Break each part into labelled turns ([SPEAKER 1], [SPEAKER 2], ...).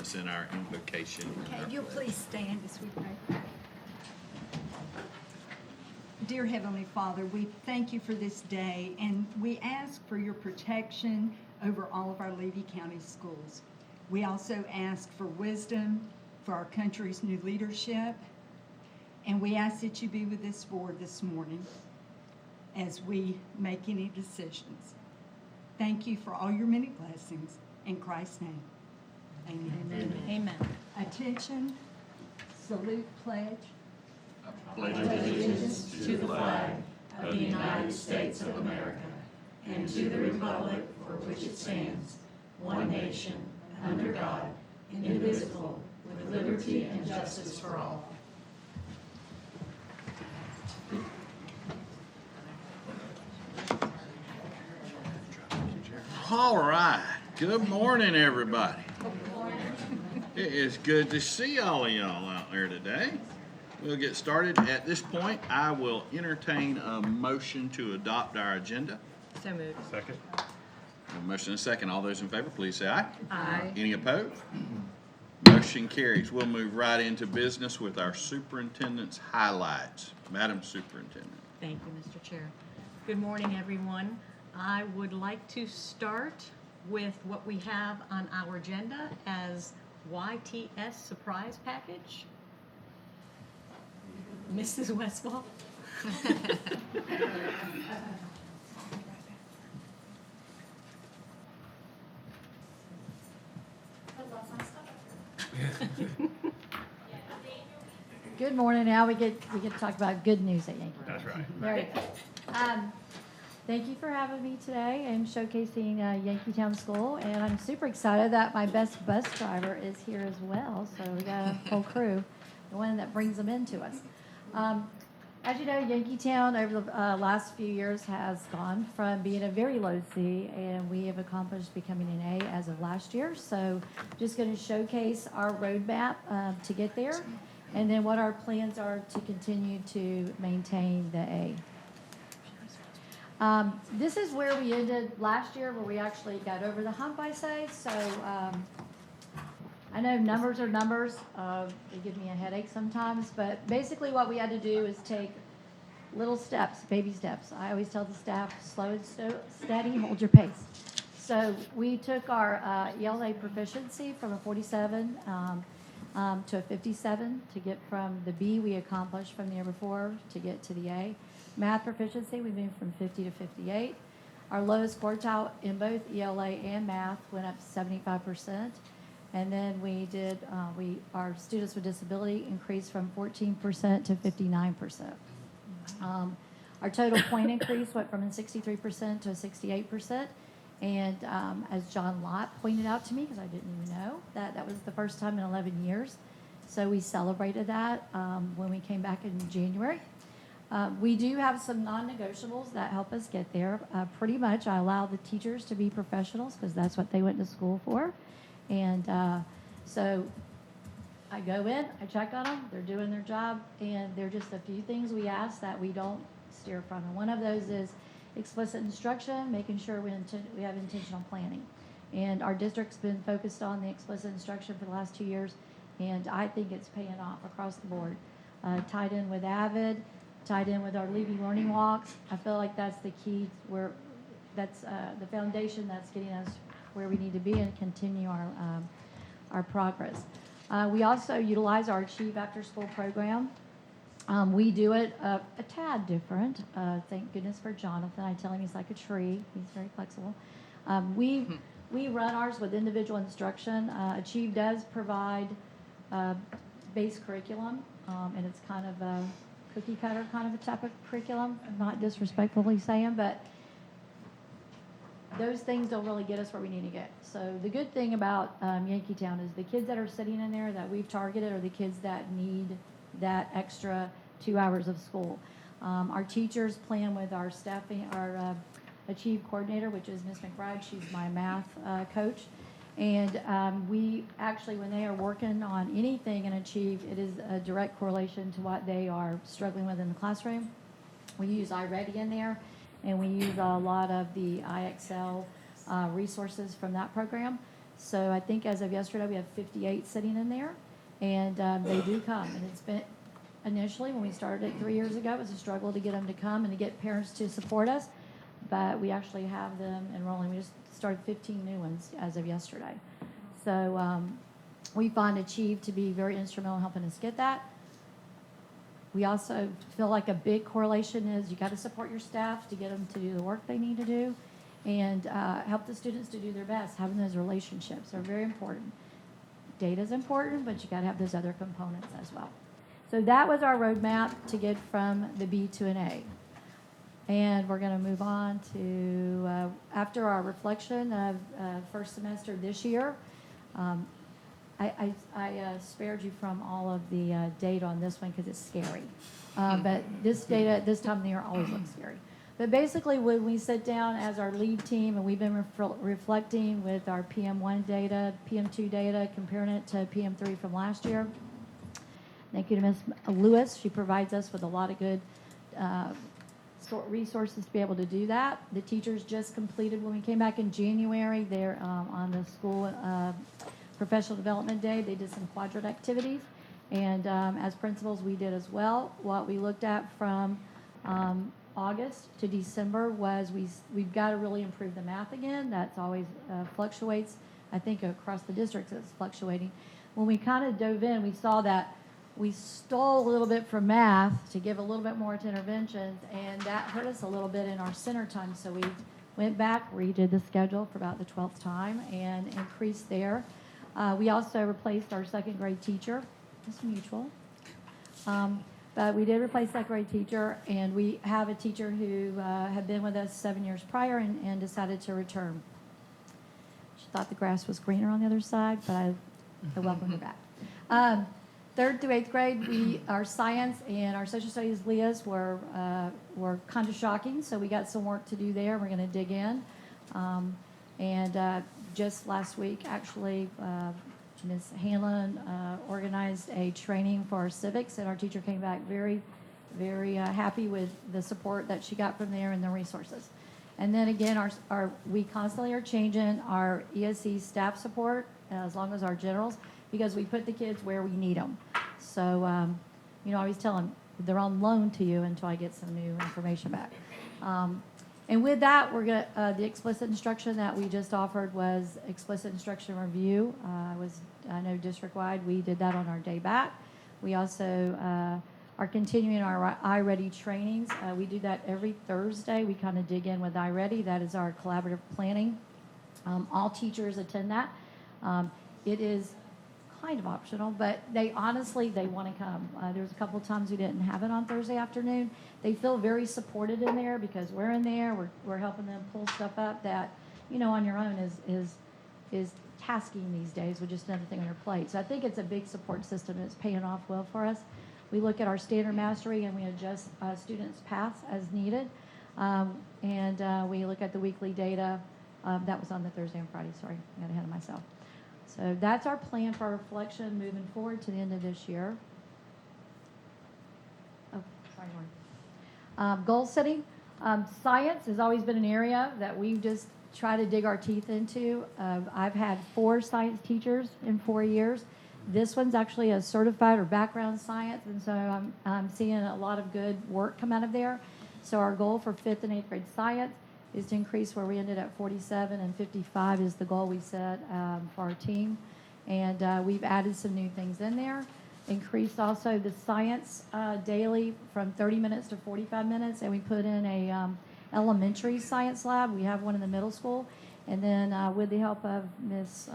[SPEAKER 1] us in our invocation.
[SPEAKER 2] Okay, you'll please stand as we pray. Dear Heavenly Father, we thank you for this day, and we ask for your protection over all of our Levy County schools. We also ask for wisdom for our country's new leadership, and we ask that you be with this board this morning as we make any decisions. Thank you for all your many blessings. In Christ's name, amen.
[SPEAKER 3] Amen.
[SPEAKER 2] Attention, salute, pledge.
[SPEAKER 4] Pledge allegiance to the flag of the United States of America and to the republic for which it stands, one nation, under God, indivisible, with liberty and justice for all.
[SPEAKER 1] All right. Good morning, everybody. It is good to see all of y'all out there today. We'll get started. At this point, I will entertain a motion to adopt our agenda.
[SPEAKER 3] So moved.
[SPEAKER 4] Second.
[SPEAKER 1] A motion and a second. All those in favor, please say aye.
[SPEAKER 3] Aye.
[SPEAKER 1] Any opposed? Motion carries. We'll move right into business with our superintendent's highlights. Madam Superintendent.
[SPEAKER 3] Thank you, Mr. Chair. Good morning, everyone. I would like to start with what we have on our agenda as YTS surprise package. Mrs. Westfall?
[SPEAKER 5] Good morning. Now we get to talk about good news at Yankee.
[SPEAKER 4] That's right.
[SPEAKER 5] There you go. Thank you for having me today and showcasing Yankeetown School. And I'm super excited that my best bus driver is here as well. So we got a whole crew, the one that brings them into us. As you know, Yankeetown over the last few years has gone from being a very low C, and we have accomplished becoming an A as of last year. So just going to showcase our roadmap to get there, and then what our plans are to continue to maintain the A. This is where we ended last year, where we actually got over the hump, I say. So I know numbers are numbers. They give me a headache sometimes. But basically what we had to do is take little steps, baby steps. I always tell the staff, slow and steady, hold your pace. So we took our ELA proficiency from a 47 to a 57 to get from the B we accomplished from the year before to get to the A. Math proficiency, we moved from 50 to 58. Our lowest quartile in both ELA and math went up 75%. And then we did, our students with disability increased from 14% to 59%. Our total point increase went from a 63% to a 68%. And as John Lott pointed out to me, because I didn't even know, that was the first time in 11 years. So we celebrated that when we came back in January. We do have some non-negotiables that help us get there. Pretty much I allow the teachers to be professionals because that's what they went to school for. And so I go in, I check on them, they're doing their job, and there are just a few things we ask that we don't steer from. And one of those is explicit instruction, making sure we have intentional planning. And our district's been focused on the explicit instruction for the last 2 years, and I think it's paying off across the board. Tied in with AVID, tied in with our Levy Learning Walks. I feel like that's the key, that's the foundation that's getting us where we need to be and continue our progress. We also utilize our Achieve After School program. We do it a tad different. Thank goodness for Jonathan. I tell him he's like a tree. He's very flexible. We run ours with individual instruction. Achieve does provide base curriculum, and it's kind of a cookie cutter kind of a type of curriculum. I'm not disrespectfully saying, but those things don't really get us where we need to get. So the good thing about Yankeetown is the kids that are sitting in there that we've targeted are the kids that need that extra 2 hours of school. Our teachers plan with our staffing, our Achieve coordinator, which is Ms. McBride. She's my math coach. And we actually, when they are working on anything in Achieve, it is a direct correlation to what they are struggling with in the classroom. We use iReady in there, and we use a lot of the IXL resources from that program. So I think as of yesterday, we have 58 sitting in there, and they do come. And it's been, initially, when we started it 3 years ago, it was a struggle to get them to come and to get parents to support us, but we actually have them enrolling. We just started 15 new ones as of yesterday. So we find Achieve to be very instrumental in helping us get that. We also feel like a big correlation is you got to support your staff to get them to do the work they need to do, and help the students to do their best. Having those relationships are very important. Data is important, but you got to have those other components as well. So that was our roadmap to get from the B to an A. And we're going to move on to, after our reflection of first semester this year, I spared you from all of the data on this one because it's scary. But this data at this time of the year always looks scary. But basically, when we sit down as our lead team, and we've been reflecting with our PM1 data, PM2 data, comparing it to PM3 from last year. Thank you to Ms. Lewis. She provides us with a lot of good resources to be able to do that. The teachers just completed, when we came back in January, they're on the school professional development day. They did some quadrant activities. And as principals, we did as well. What we looked at from August to December was we've got to really improve the math again. That's always fluctuates. I think across the districts it's fluctuating. When we kind of dove in, we saw that we stole a little bit from math to give a little bit more to interventions, and that hurt us a little bit in our center time. So we went back, redid the schedule for about the 12th time, and increased there. We also replaced our second grade teacher. It's mutual. But we did replace that grade teacher, and we have a teacher who had been with us 7 years prior and decided to return. She thought the grass was greener on the other side, but I welcomed her back. 3rd through 8th grade, our science and our social studies LEAs were kind of shocking, so we got some work to do there. We're going to dig in. Just last week, actually, Ms. Hanlon organized a training for our civics, and our teacher came back very, very happy with the support that she got from there and the resources. And then again, we constantly are changing our ESE staff support, as long as our generals, because we put the kids where we need them. So, I always tell them they're on loan to you until I get some new information back. And with that, we're going the explicit instruction that we just offered was explicit instruction review. I know district-wide, we did that on our day back. We also are continuing our iReady trainings. We do that every Thursday. We kind of dig in with iReady. That is our collaborative planning. All teachers attend that. It is kind of optional, but they want to come. There was a couple of times we didn't have it on Thursday afternoon. They feel very supported in there because we're in there. We're helping them pull stuff up that, on your own is tasking these days with just another thing on your plate. So I think it's a big support system, and it's paying off well for us. We look at our standard mastery, and we adjust students' paths as needed. We look at the weekly data. That was on the Thursday and Friday. Sorry, I got ahead of myself. So that's our plan for our reflection moving forward to the end of this year. Oh, sorry, Lauren. Goal setting. Science has always been an area that we just try to dig our teeth into. I've had 4 science teachers in 4 years. This one's actually a certified or background science, and so I'm seeing a lot of good work come out of there. So our goal for 5th and 8th grade science is to increase where we ended at 47, and 55 is the goal we set for our team. And we've added some new things in there. Increased also the science daily from 30 minutes to 45 minutes, and we put in a elementary science lab. We have one in the middle school. And then with the help of Ms.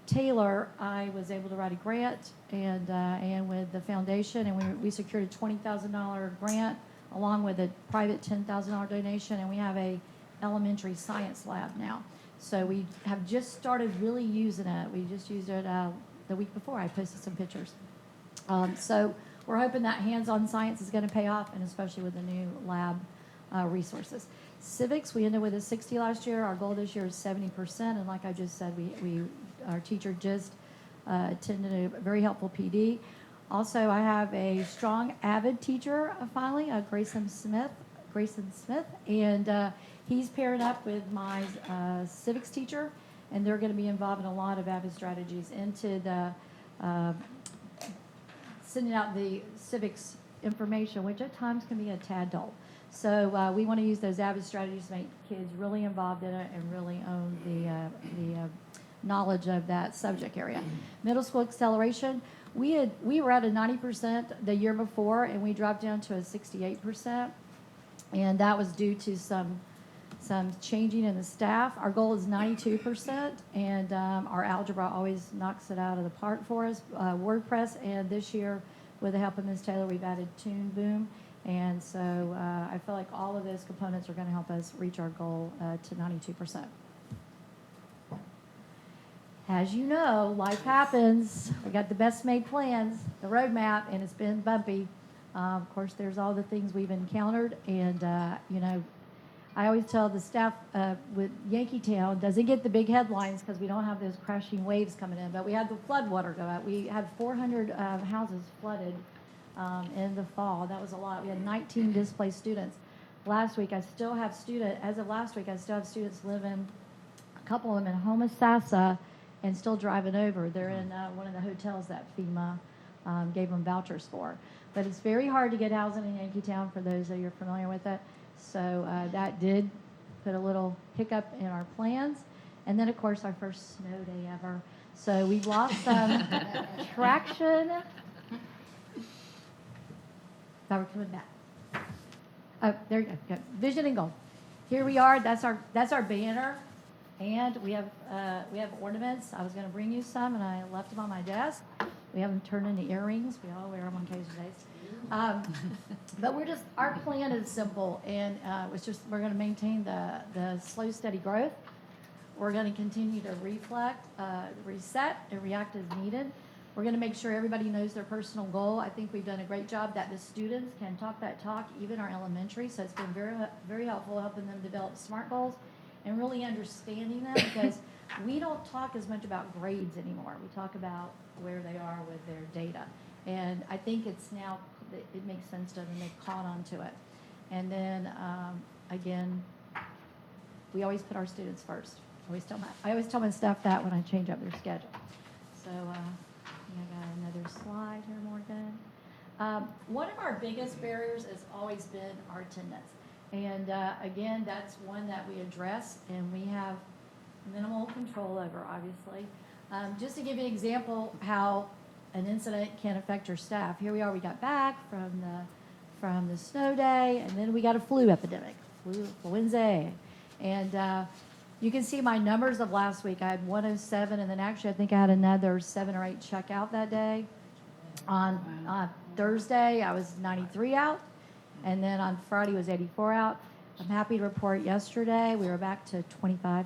[SPEAKER 5] Taylor, I was able to write a grant, and with the foundation, and we secured a $20,000 grant along with a private $10,000 donation, and we have a elementary science lab now. So we have just started really using it. We just used it the week before. I posted some pictures. So we're hoping that hands-on science is going to pay off, and especially with the new lab resources. Civics, we ended with a 60 last year. Our goal this year is 70%, and like I just said, our teacher just attended a very helpful PD. Also, I have a strong AVID teacher, finally, Grayson Smith, and he's pairing up with my civics teacher, and they're going to be involved in a lot of AVID strategies into the sending out the civics information, which at times can be a tad dull. So we want to use those AVID strategies to make kids really involved in it and really own the knowledge of that subject area. Middle school acceleration, we were at a 90% the year before, and we dropped down to a 68%, and that was due to some changing in the staff. Our goal is 92%, and our algebra always knocks it out of the park for us. WordPress, and this year, with the help of Ms. Taylor, we've added Toon Boom, and so I feel like all of those components are going to help us reach our goal to 92%. As you know, life happens. We got the best made plans, the roadmap, and it's been bumpy. Of course, there's all the things we've encountered, and I always tell the staff with Yankeetown doesn't get the big headlines because we don't have those crashing waves coming in, but we had the flood water go out. We had 400 houses flooded in the fall. That was a lot. We had 19 displaced students. Last week, as of last week, I still have students living, a couple of them in Homosassa, and still driving over. They're in one of the hotels that FEMA gave them vouchers for. But it's very hard to get housing in Yankeetown, for those of you who are familiar with it. So that did put a little hiccup in our plans. And then, of course, our first snow day ever. So we've lost some traction. Now we're coming back. Oh, there you go. Good. Vision and goal. Here we are. That's our banner. And we have ornaments. I was going to bring you some, and I left them on my desk. We have them turned into earrings. We all wear them on occasion days. But our plan is simple, and we're going to maintain the slow, steady growth. We're going to continue to reflect, reset, and react as needed. We're going to make sure everybody knows their personal goal. I think we've done a great job that the students can talk that talk, even our elementary. So it's been very, very helpful helping them develop SMART goals and really understanding them, because we don't talk as much about grades anymore. We talk about where they are with their data. And I think it makes sense to them, and they've caught on to it. And then, again, we always put our students first. I always tell my staff that when I change up their schedule. So I got another slide here, Morgan. One of our biggest barriers has always been our attendance. And again, that's one that we address, and we have minimal control over, obviously. Just to give you an example how an incident can affect your staff. Here we are, we got back from the snow day, and then we got a flu epidemic, influenza. And you can see my numbers of last week. I had 107, and then actually I think I had another 7 or 8 check out that day. On Thursday, I was 93 out. And then on Friday was 84 out. I'm happy to report yesterday we were back to 25,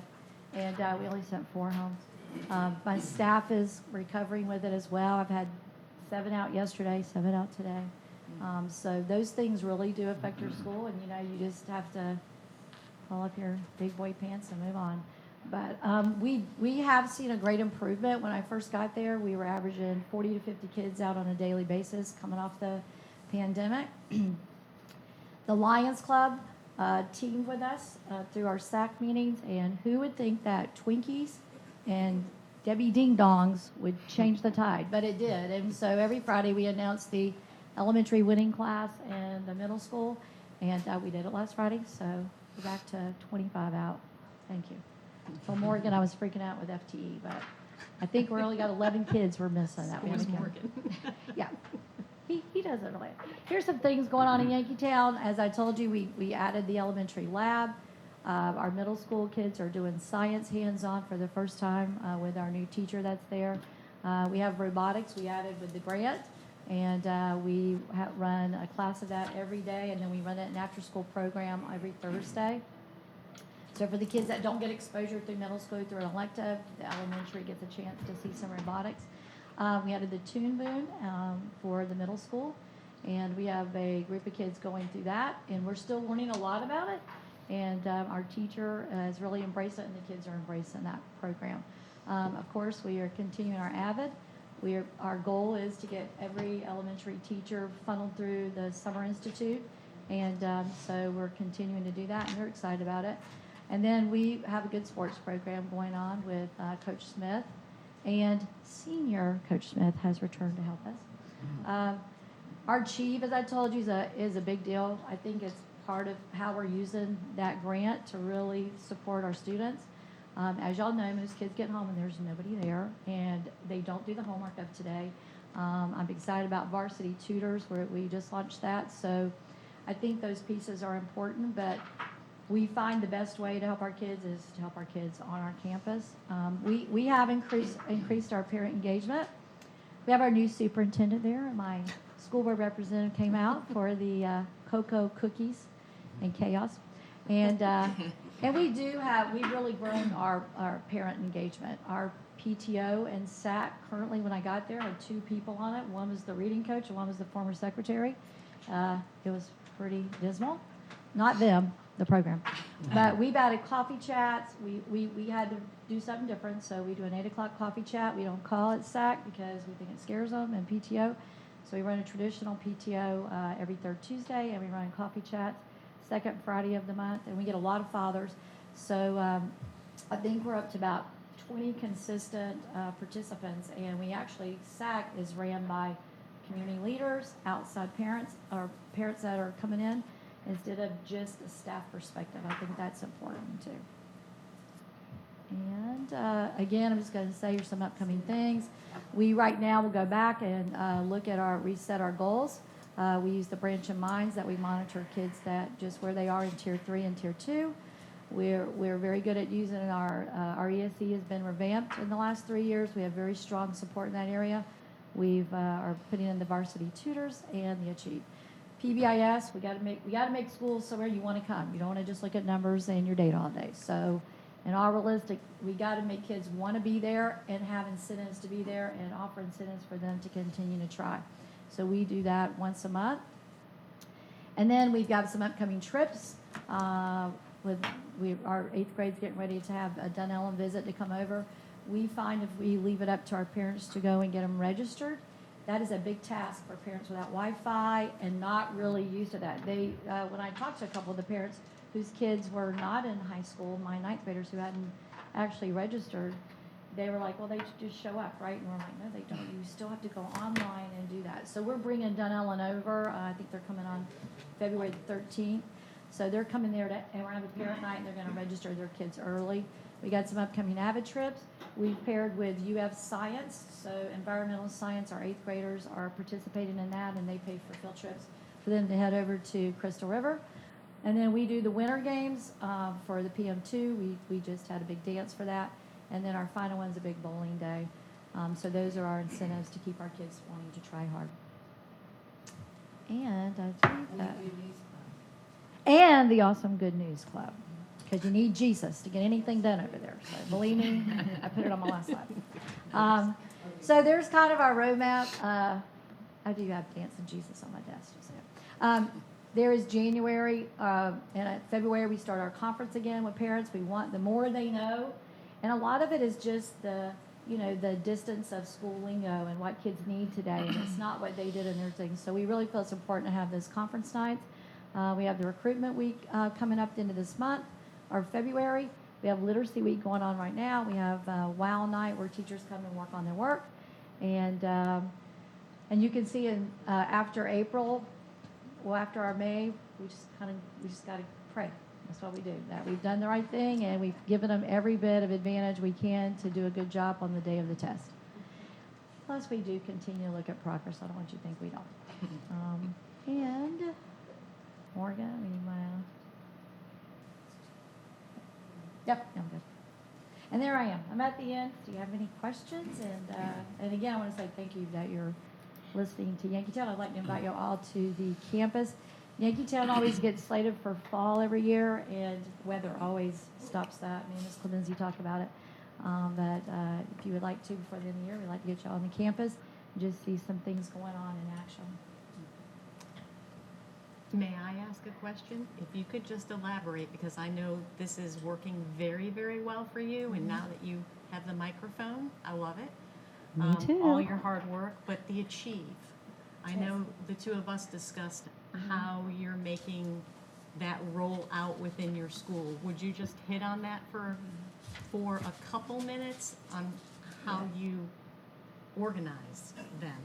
[SPEAKER 5] and we only sent 4 home. My staff is recovering with it as well. I've had 7 out yesterday, 7 out today. So those things really do affect your school, and you just have to pull up your big boy pants and move on. But we have seen a great improvement. When I first got there, we were averaging 40 to 50 kids out on a daily basis coming off the pandemic. The Lions Club teamed with us through our SAC meetings, and who would think that Twinkies and Debbie Ding Dongs would change the tide? But it did. And so every Friday we announced the elementary winning class and the middle school, and we did it last Friday, so we're back to 25 out. Thank you. So Morgan, I was freaking out with FTE, but I think we only got 11 kids we're missing. That we haven't counted. Yeah. He does it really. Here's some things going on in Yankeetown. As I told you, we added the elementary lab. Our middle school kids are doing science hands-on for the first time with our new teacher that's there. We have robotics we added with the grant, and we run a class of that every day, and then we run it an after-school program every Thursday. So for the kids that don't get exposure through middle school through an elective, the elementary gets a chance to see some robotics. We added the Toon Boom for the middle school, and we have a group of kids going through that, and we're still learning a lot about it, and our teacher has really embraced it, and the kids are embracing that program. Of course, we are continuing our AVID. Our goal is to get every elementary teacher funneled through the Summer Institute, and so we're continuing to do that, and we're excited about it. And then we have a good sports program going on with Coach Smith, and senior Coach Smith has returned to help us. Our chief, as I told you, is a big deal. I think it's part of how we're using that grant to really support our students. As y'all know, most kids get home and there's nobody there, and they don't do the homework of today. I'm excited about Varsity Tutors, where we just launched that. So I think those pieces are important, but we find the best way to help our kids is to help our kids on our campus. We have increased our parent engagement. We have our new superintendent there. My school board representative came out for the cocoa cookies and chaos. And we've really grown our parent engagement. Our PTO and SAC currently, when I got there, had 2 people on it. One was the reading coach and one was the former secretary. It was pretty dismal. Not them, the program. But we've added coffee chats. We had to do something different, so we do an 8 o'clock coffee chat. We don't call it SAC because we think it scares them, and PTO. So we run a traditional PTO every 3rd Tuesday, and we run coffee chats 2nd Friday of the month, and we get a lot of fathers. So I think we're up to about 20 consistent participants, and SAC is ran by community leaders, outside parents, or parents that are coming in, instead of just a staff perspective. I think that's important too. And again, I'm just going to say here's some upcoming things. We right now will go back and reset our goals. We use the branch of minds that we monitor kids that just where they are in tier 3 and tier 2. We're very good at using our ESE has been revamped in the last 3 years. We have very strong support in that area. We've are putting in the varsity tutors and the Achieve. PBIS, we got to make schools somewhere you want to come. You don't want to just look at numbers and your data all day. So, in all realistic, we got to make kids want to be there and have incentives to be there and offer incentives for them to continue to try. So we do that once a month. And then we've got some upcoming trips. Our 8th grade's getting ready to have a Dunellen visit to come over. We find if we leave it up to our parents to go and get them registered, that is a big task for parents without Wi-Fi and not really used to that. When I talked to a couple of the parents whose kids were not in high school, my 9th graders who hadn't actually registered, they were like, well, they just show up, right? And we're like, no, they don't. You still have to go online and do that. So we're bringing Dunellen over. I think they're coming on February the 13th. So they're coming there and we're having a parent night, and they're going to register their kids early. We got some upcoming AVID trips. We've paired with UF Science. So environmental science, our 8th graders are participating in that, and they pay for field trips for them to head over to Crystal River. And then we do the winter games for the PM2. We just had a big dance for that. And then our final one's a big bowling day. So those are our incentives to keep our kids wanting to try hard. And I think that. And the Awesome Good News Club. Because you need Jesus to get anything done over there. So believe me, I put it on my last slide. So there's kind of our roadmap. I do have Dancing Jesus on my desk. Just so. There is January, and at February we start our conference again with parents. We want the more they know. And a lot of it is just the distance of school lingo and what kids need today, and it's not what they did in their things. So we really feel it's important to have those conference nights. We have the recruitment week coming up at the end of this month, or February. We have literacy week going on right now. We have WOW night where teachers come and work on their work, and you can see after April, after our May, we just got to pray. That's what we do. That we've done the right thing, and we've given them every bit of advantage we can to do a good job on the day of the test. Plus, we do continue to look at progress. I don't want you to think we don't. And Morgan, we want to. Yep, I'm good. And there I am. I'm at the end. Do you have any questions? And again, I want to say thank you that you're listening to Yankeetown. I'd like to invite you all to the campus. Yankeetown always gets slated for fall every year, and weather always stops that. Me and Ms. Clemency talk about it. But if you would like to, before the end of the year, we'd like to get you all on the campus and just see some things going on in action.
[SPEAKER 3] May I ask a question? If you could just elaborate, because I know this is working very, very well for you, and now that you have the microphone, I love it.
[SPEAKER 5] Me too.
[SPEAKER 3] All your hard work, but the Achieve. I know the two of us discussed how you're making that roll out within your school. Would you just hit on that for a couple minutes on how you organize them?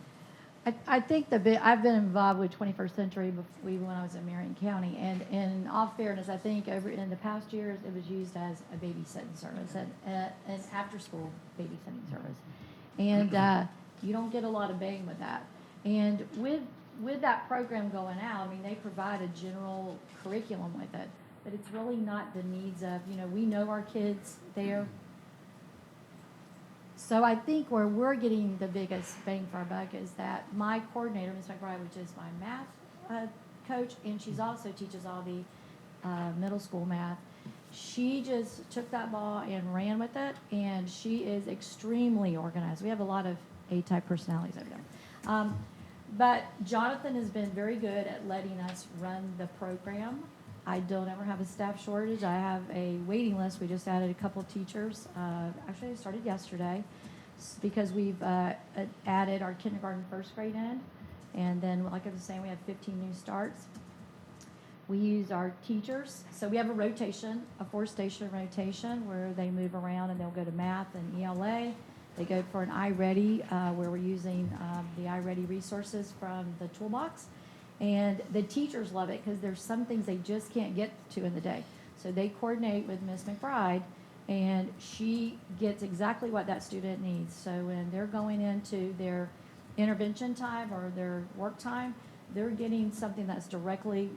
[SPEAKER 5] I think I've been involved with 21st Century even when I was in Marion County, and in all fairness, I think in the past years it was used as a babysitting service, an after-school babysitting service, and you don't get a lot of bang with that. And with that program going out, I mean, they provide a general curriculum with it, but it's really not the needs of, we know our kids there. So I think where we're getting the biggest bang for our buck is that my coordinator, Ms. McBride, which is my math coach, and she's also teaches all the middle school math. She just took that ball and ran with it, and she is extremely organized. We have a lot of A-type personalities over there. But Jonathan has been very good at letting us run the program. I don't ever have a staff shortage. I have a waiting list. We just added a couple teachers. Actually, it started yesterday because we've added our kindergarten first grade in. And then, like I was saying, we have 15 new starts. We use our teachers. So we have a rotation, a 4-station rotation where they move around and they'll go to math and ELA. They go for an iReady where we're using the iReady resources from the toolbox. And the teachers love it because there's some things they just can't get to in the day. So they coordinate with Ms. McBride, and she gets exactly what that student needs. So when they're going into their intervention time or their work time, they're getting something that's directly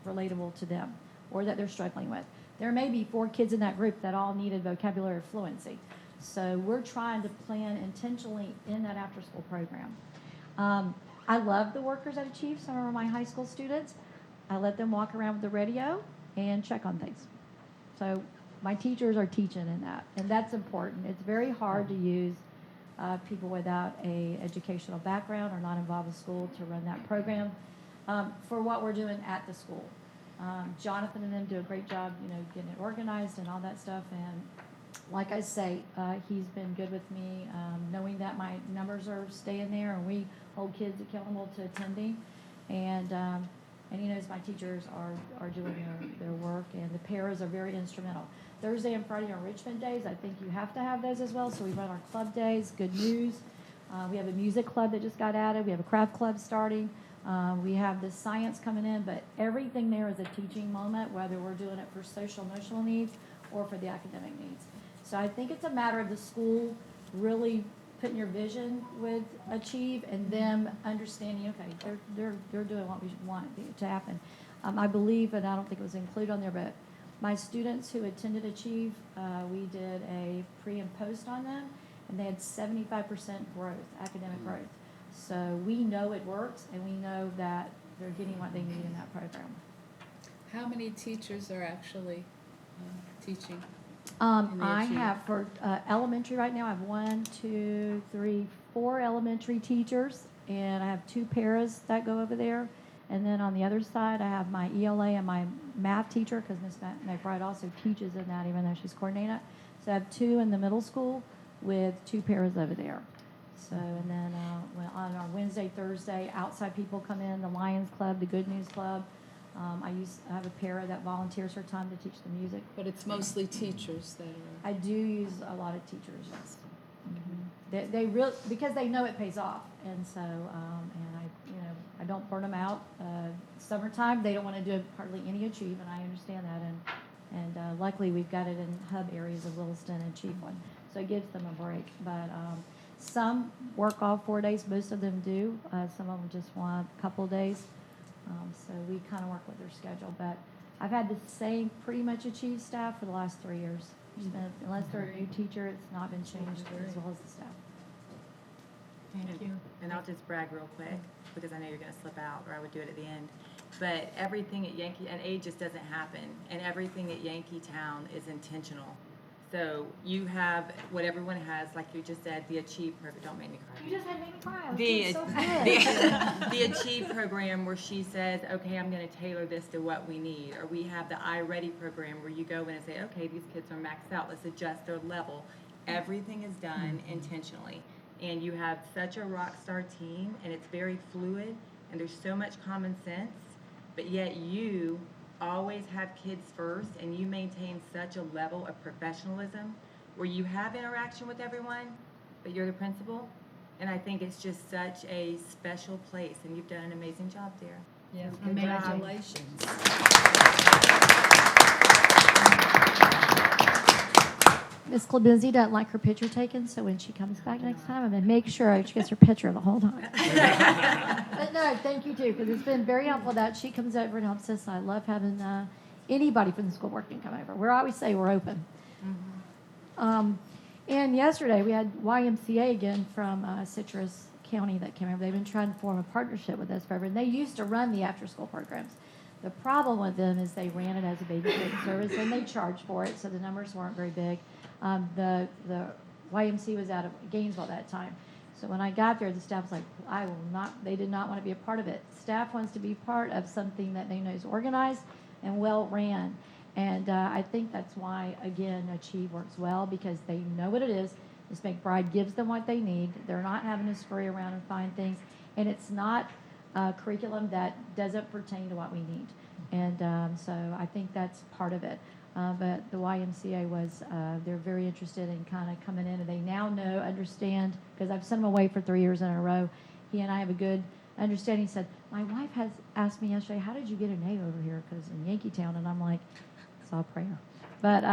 [SPEAKER 5] relatable to them or that they're struggling with. There may be 4 kids in that group that all needed vocabulary fluency. So we're trying to plan intentionally in that after-school program. I love the workers at Achieve, some of my high school students. I let them walk around with the radio and check on things. So my teachers are teaching in that, and that's important. It's very hard to use people without a educational background or not involved with school to run that program for what we're doing at the school. Jonathan and them do a great job, getting it organized and all that stuff. And like I say, he's been good with me, knowing that my numbers are staying there, and we hold kids accountable to attending. And he knows my teachers are doing their work, and the paras are very instrumental. Thursday and Friday are Richmond days. I think you have to have those as well. So we run our club days, good news. We have a music club that just got added. We have a craft club starting. We have the science coming in, but everything there is a teaching moment, whether we're doing it for social emotional needs or for the academic needs. So I think it's a matter of the school really putting your vision with Achieve and them understanding, okay, they're doing what we want to happen. I believe, and I don't think it was included on there, but my students who attended Achieve, we did a pre and post on them, and they had 75% growth, academic growth. So we know it works, and we know that they're getting what they need in that program.
[SPEAKER 6] How many teachers are actually teaching?
[SPEAKER 5] I have for elementary right now, I have 1, 2, 3, 4 elementary teachers, and I have 2 paras that go over there. And then on the other side, I have my ELA and my math teacher, because Ms. McBride also teaches in that, even though she's coordinator. So I have 2 in the middle school with 2 paras over there. So, and then on our Wednesday, Thursday, outside people come in, the Lions Club, the Good News Club. I have a para that volunteers her time to teach the music.
[SPEAKER 6] But it's mostly teachers that are.
[SPEAKER 5] I do use a lot of teachers, yes. Mm-hmm. They really, because they know it pays off, and so and I don't burn them out. Summertime they don't want to do hardly any Achieve, and I understand that. And luckily we've got it in hub areas of Williston and Achieve one, so it gives them a break. But some work all 4 days. Most of them do. Some of them just want a couple days. So we kind of work with their schedule, but I've had the same pretty much Achieve staff for the last 3 years. Unless they're a new teacher, it's not been changed as well as the staff.
[SPEAKER 3] Thank you.
[SPEAKER 7] And I'll just brag real quick, because I know you're going to slip out, or I would do it at the end. But everything at Yankee, and aid just doesn't happen, and everything at Yankeetown is intentional. So you have what everyone has, like you just said, the Achieve program. Don't make me cry.
[SPEAKER 5] You just had made me cry. I was
[SPEAKER 7] The,
[SPEAKER 5] doing so good.
[SPEAKER 7] the Achieve program where she says, okay, I'm going to tailor this to what we need. Or we have the iReady program where you go in and say, okay, these kids are maxed out. Let's adjust their level. Everything is done intentionally. And you have such a rock star team, and it's very fluid, and there's so much common sense, but yet you always have kids first and you maintain such a level of professionalism where you have interaction with everyone, but you're the principal. And I think it's just such a special place, and you've done an amazing job there.
[SPEAKER 6] Yes,
[SPEAKER 7] Good job.
[SPEAKER 6] congratulations.
[SPEAKER 5] Miss Klebizzi doesn't like her picture taken, so when she comes back next time, I'm going to make sure she gets her picture the whole time. But no, thank you too, because it's been very helpful that she comes over and helps us. I love having anybody from the school board can come over. We always say we're open. And yesterday we had YMCA again from Citrus County that came over. They've been trying to form a partnership with us forever, and they used to run the after-school programs. The problem with them is they ran it as a babysitting service, and they charged for it, so the numbers weren't very big. The YMC was out of Gainesville at that time. So when I got there, the staff was like, I will not, they did not want to be a part of it. Staff wants to be part of something that they know is organized and well ran. And I think that's why, again, Achieve works well, because they know what it is. Ms. McBride gives them what they need. They're not having to scurry around and find things. And it's not a curriculum that doesn't pertain to what we need. And so I think that's part of it. But the YMCA was, they're very interested in kind of coming in, and they now know, understand, because I've sent them away for 3 years in a row. He and I have a good understanding. He said, my wife has asked me yesterday, how did you get an A over here? Because in Yankeetown, and I'm like, it's all prayer. But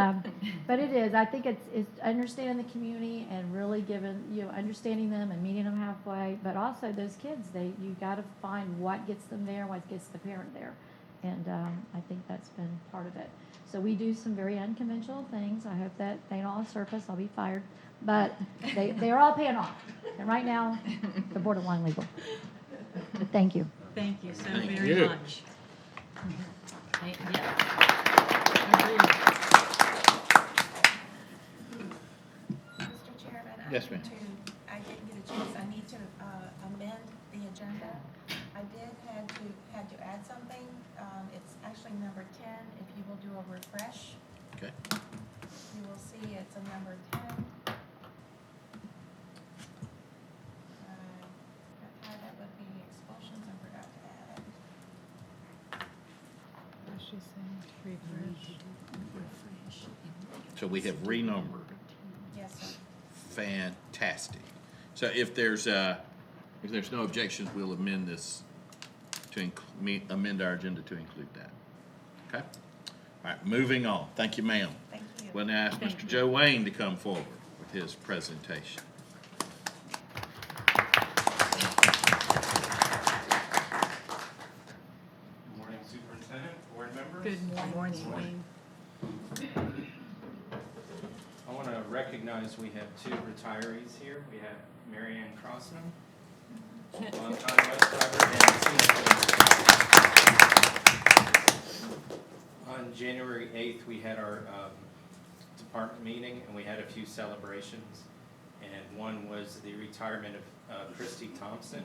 [SPEAKER 5] it is. I think it's understanding the community and really giving, understanding them and meeting them halfway. But also those kids, you got to find what gets them there, what gets the parent there. And I think that's been part of it. So we do some very unconventional things. I hope that they don't all surface. I'll be fired. But they're all paying off. And right now, they're borderline legal. But thank you.
[SPEAKER 3] Thank you so
[SPEAKER 1] Thank
[SPEAKER 3] very
[SPEAKER 1] you.
[SPEAKER 3] much. Agreed.
[SPEAKER 8] Mr. Chairman,
[SPEAKER 1] Yes, ma'am.
[SPEAKER 8] I didn't get a chance, I need to amend the agenda. I had to add something. It's actually number 10. If you will do a refresh,
[SPEAKER 1] Okay.
[SPEAKER 8] you will see it's a number 10. I thought that would be expulsions, I forgot to add it.
[SPEAKER 6] What's she saying? Refresh.
[SPEAKER 1] So we have renumbered.
[SPEAKER 8] Yes, sir.
[SPEAKER 1] Fantastic. So if there's no objections, we'll amend this to amend our agenda to include that. Okay? All right, moving on. Thank you, ma'am.
[SPEAKER 8] Thank you.
[SPEAKER 1] We'll now ask
[SPEAKER 3] Thank
[SPEAKER 1] Mr.
[SPEAKER 3] you.
[SPEAKER 1] Joe Wayne to come forward with his presentation.
[SPEAKER 9] Good morning, Superintendent, board members.
[SPEAKER 3] Good morning, Wayne.
[SPEAKER 9] I want to recognize we have two retirees here. We have Mary Ann Crossman, longtime bus driver, and Tina. On January 8th, we had our department meeting, and we had a few celebrations. And one was the retirement of Christy Thompson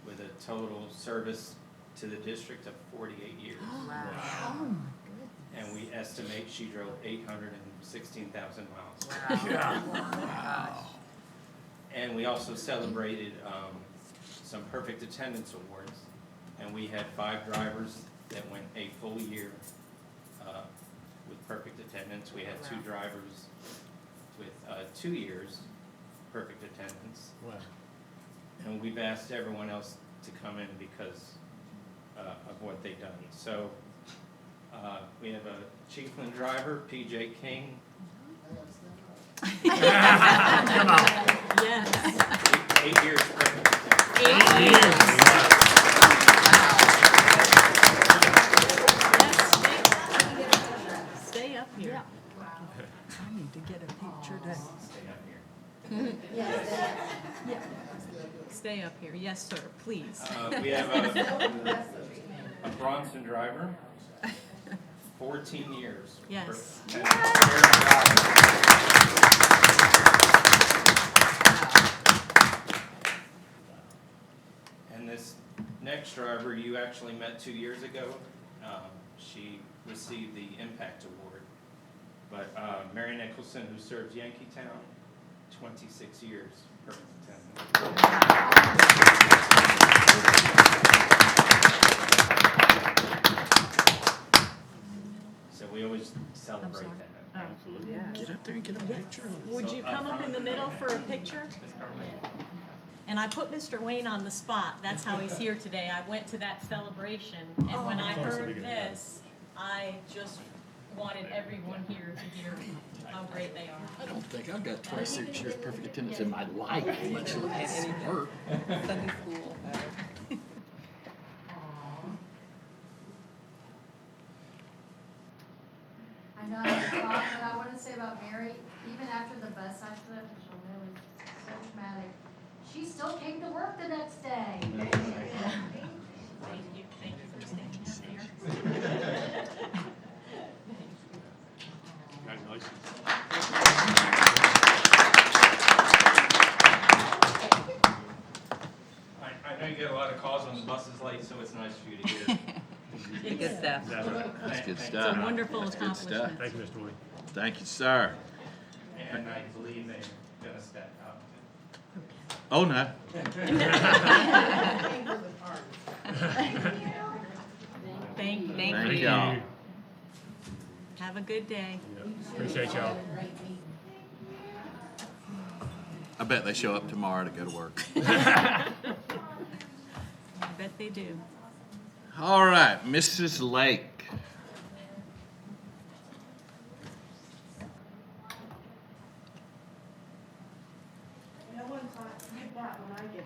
[SPEAKER 9] with a total service to the district of 48 years. And we estimate she drove 816,000 miles.
[SPEAKER 1] Wow.
[SPEAKER 9] And we also celebrated some perfect attendance awards. And we had 5 drivers that went a full year with perfect attendance. We had 2 drivers with 2 years perfect attendance.
[SPEAKER 1] Wow.
[SPEAKER 9] And we've asked everyone else to come in because of what they've done. So we have a Chiefland driver, PJ King,
[SPEAKER 3] Yes.
[SPEAKER 9] 8 years perfect attendance.
[SPEAKER 3] 8 years. Yes, stay up here.
[SPEAKER 2] I need to get a picture to.
[SPEAKER 3] Stay up here. Yes, sir, please.
[SPEAKER 9] We have a Bronson driver, 14 years.
[SPEAKER 3] Yes.
[SPEAKER 9] And this next driver you actually met 2 years ago. She received the Impact Award. But Mary Nicholson, who serves Yankeetown, 26 years perfect attendance.
[SPEAKER 1] up there and get a picture?
[SPEAKER 3] Would you come up in the middle for a picture? And I put Mr. Wayne on the spot. That's how he's here today. I went to that celebration, and when I heard this, I just wanted everyone here to hear how great they are.
[SPEAKER 1] I don't think I've got 26 years perfect attendance in my life, much less work.
[SPEAKER 6] Sunday school.
[SPEAKER 5] I know I thought, but I want to say about Mary, even after the bus accident, which I know is so traumatic, she still came to work the next day.
[SPEAKER 3] Thank you for standing up there.
[SPEAKER 9] I know you get a lot of calls on the buses late, so it's nice for you to hear.
[SPEAKER 7] Good stuff.
[SPEAKER 1] That's good
[SPEAKER 3] It's a
[SPEAKER 1] stuff.
[SPEAKER 3] wonderful
[SPEAKER 1] That's good stuff.
[SPEAKER 3] accomplishment.
[SPEAKER 10] Thank you, Mr. Wood.
[SPEAKER 1] Thank you, sir.
[SPEAKER 9] And I believe they're gonna step out.
[SPEAKER 1] Oh, no.
[SPEAKER 3] Thank
[SPEAKER 1] Thank
[SPEAKER 3] you.
[SPEAKER 1] y'all.
[SPEAKER 3] Have a good day.
[SPEAKER 10] Appreciate y'all.
[SPEAKER 1] I bet they show up tomorrow to go to work.
[SPEAKER 3] I bet they do.
[SPEAKER 1] All right, Mrs. Lake.
[SPEAKER 8] No one thought like that when I get.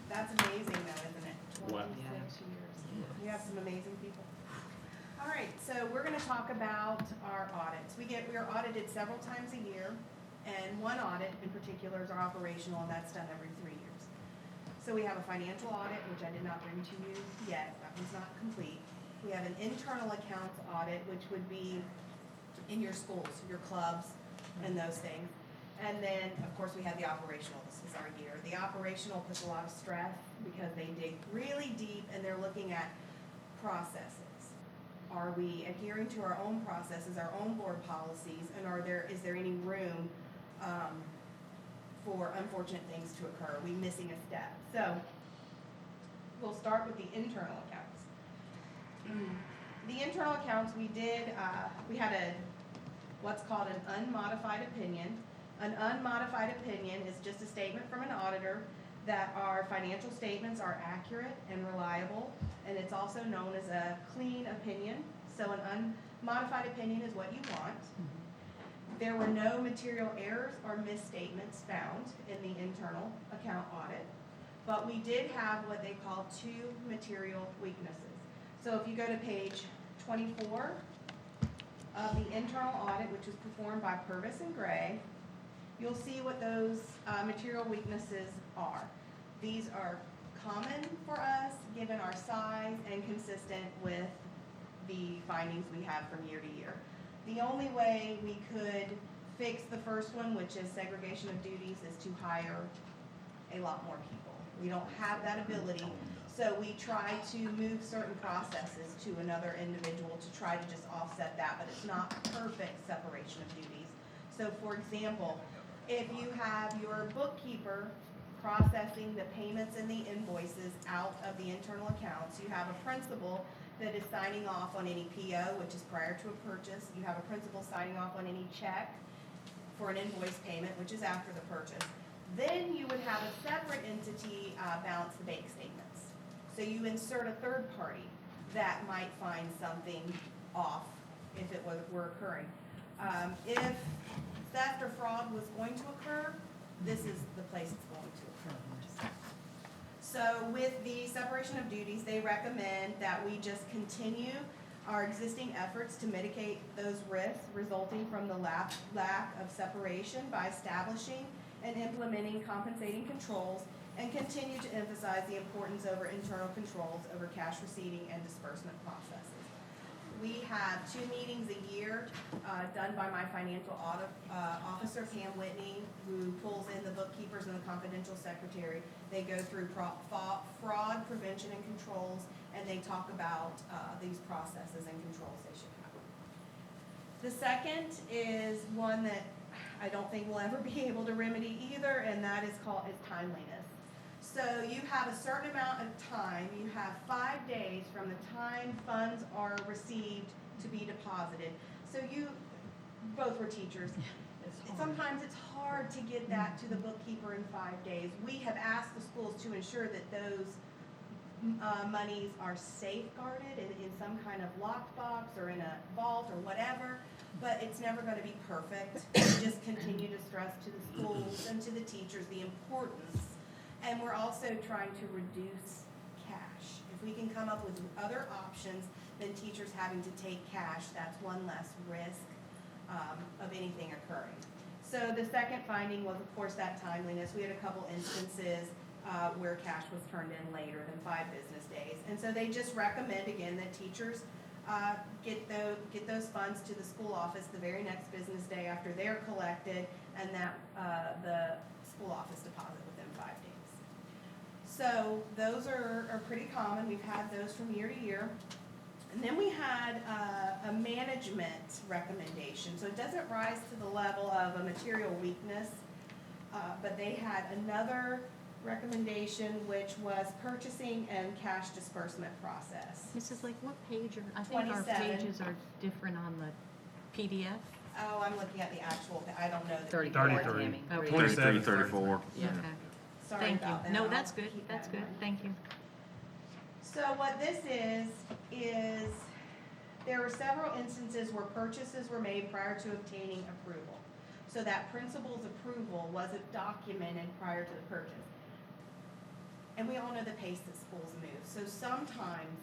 [SPEAKER 8] That's amazing though, isn't it?
[SPEAKER 10] Wow.
[SPEAKER 8] 26 years. We have some amazing people. All right, so we're gonna talk about our audits. We are audited several times a year, and one audit in particular is our operational, and that's done every 3 years. So we have a financial audit, which I did not bring to you yet, that was not complete. We have an internal accounts audit, which would be in your schools, your clubs, and those things. And then, of course, we have the operational, this is our year. The operational puts a lot of stress because they dig really deep and they're looking at processes. Are we adhering to our own processes, our own board policies, and is there any room for unfortunate things to occur? Are we missing a step? So, we'll start with the internal accounts. The internal accounts, we had what's called an unmodified opinion. An unmodified opinion is just a statement from an auditor that our financial statements are accurate and reliable, and it's also known as a clean opinion. So an unmodified opinion is what you want. There were no material errors or misstatements found in the internal account audit, but we did have what they call 2 material weaknesses. So if you go to page 24 of the internal audit, which was performed by Purvis and Gray, you'll see what those material weaknesses are. These are common for us, given our size, and consistent with the findings we have from year to year. The only way we could fix the first one, which is segregation of duties, is to hire a lot more people. We don't have that ability, so we try to move certain processes to another individual to try to just offset that, but it's not perfect separation of duties. So for example, if you have your bookkeeper processing the payments and the invoices out of the internal accounts, you have a principal that is signing off on any PO, which is prior to a purchase. You have a principal signing off on any check for an invoice payment, which is after the purchase. Then you would have a separate entity balance the bank statements. So you insert a third party that might find something off if it were occurring. If theft or fraud was going to occur, this is the place it's going to occur. So with the separation of duties, they recommend that we just continue our existing efforts to mitigate those risks resulting from the lack of separation by establishing and implementing compensating controls, and continue to emphasize the importance over internal controls over cash receiving and disbursement processes. We have 2 meetings a year done by my financial audit officer, Pam Whitney, who pulls in the bookkeepers and the confidential secretary. They go through fraud prevention and controls, and they talk about these processes and controls they should have. The second is one that I don't think we'll ever be able to remedy either, and that is timeliness. So you have a certain amount of time, you have 5 days from the time funds are received to be deposited. So you, both were teachers. Sometimes it's hard to get that to the bookkeeper in 5 days. We have asked the schools to ensure that those monies are safeguarded in some kind of lockbox or in a vault or whatever, but it's never going to be perfect. We just continue to stress to the schools and to the teachers the importance. And we're also trying to reduce cash. If we can come up with other options than teachers having to take cash, that's one less risk of anything occurring. So the second finding was, of course, that timeliness. We had a couple instances where cash was turned in later than 5 business days. And so they just recommend, again, that teachers get those funds to the school office the very next business day after they're collected, and that the school office deposit within 5 days. So those are pretty common. We've had those from year to year. And then we had a management recommendation. So it doesn't rise to the level of a material weakness, but they had another recommendation, which was purchasing and cash disbursement process.
[SPEAKER 3] Mrs. Lake, what page are, I think our
[SPEAKER 8] 27.
[SPEAKER 3] pages are different on the PDF.
[SPEAKER 8] Oh, I'm looking at the actual, I don't know. the
[SPEAKER 3] 33.
[SPEAKER 8] keyboard,
[SPEAKER 10] 33.
[SPEAKER 8] Tammy.
[SPEAKER 3] Okay.
[SPEAKER 10] 27, 34.
[SPEAKER 3] Okay.
[SPEAKER 8] Sorry
[SPEAKER 3] Thank you.
[SPEAKER 8] about that.
[SPEAKER 3] No,
[SPEAKER 8] I'll
[SPEAKER 3] that's good,
[SPEAKER 8] keep
[SPEAKER 3] that's
[SPEAKER 8] that in
[SPEAKER 3] good,
[SPEAKER 8] mind.
[SPEAKER 3] thank you.
[SPEAKER 8] So what this is there were several instances where purchases were made prior to obtaining approval. So that principal's approval wasn't documented prior to the purchase. And we all know the pace that schools move. So sometimes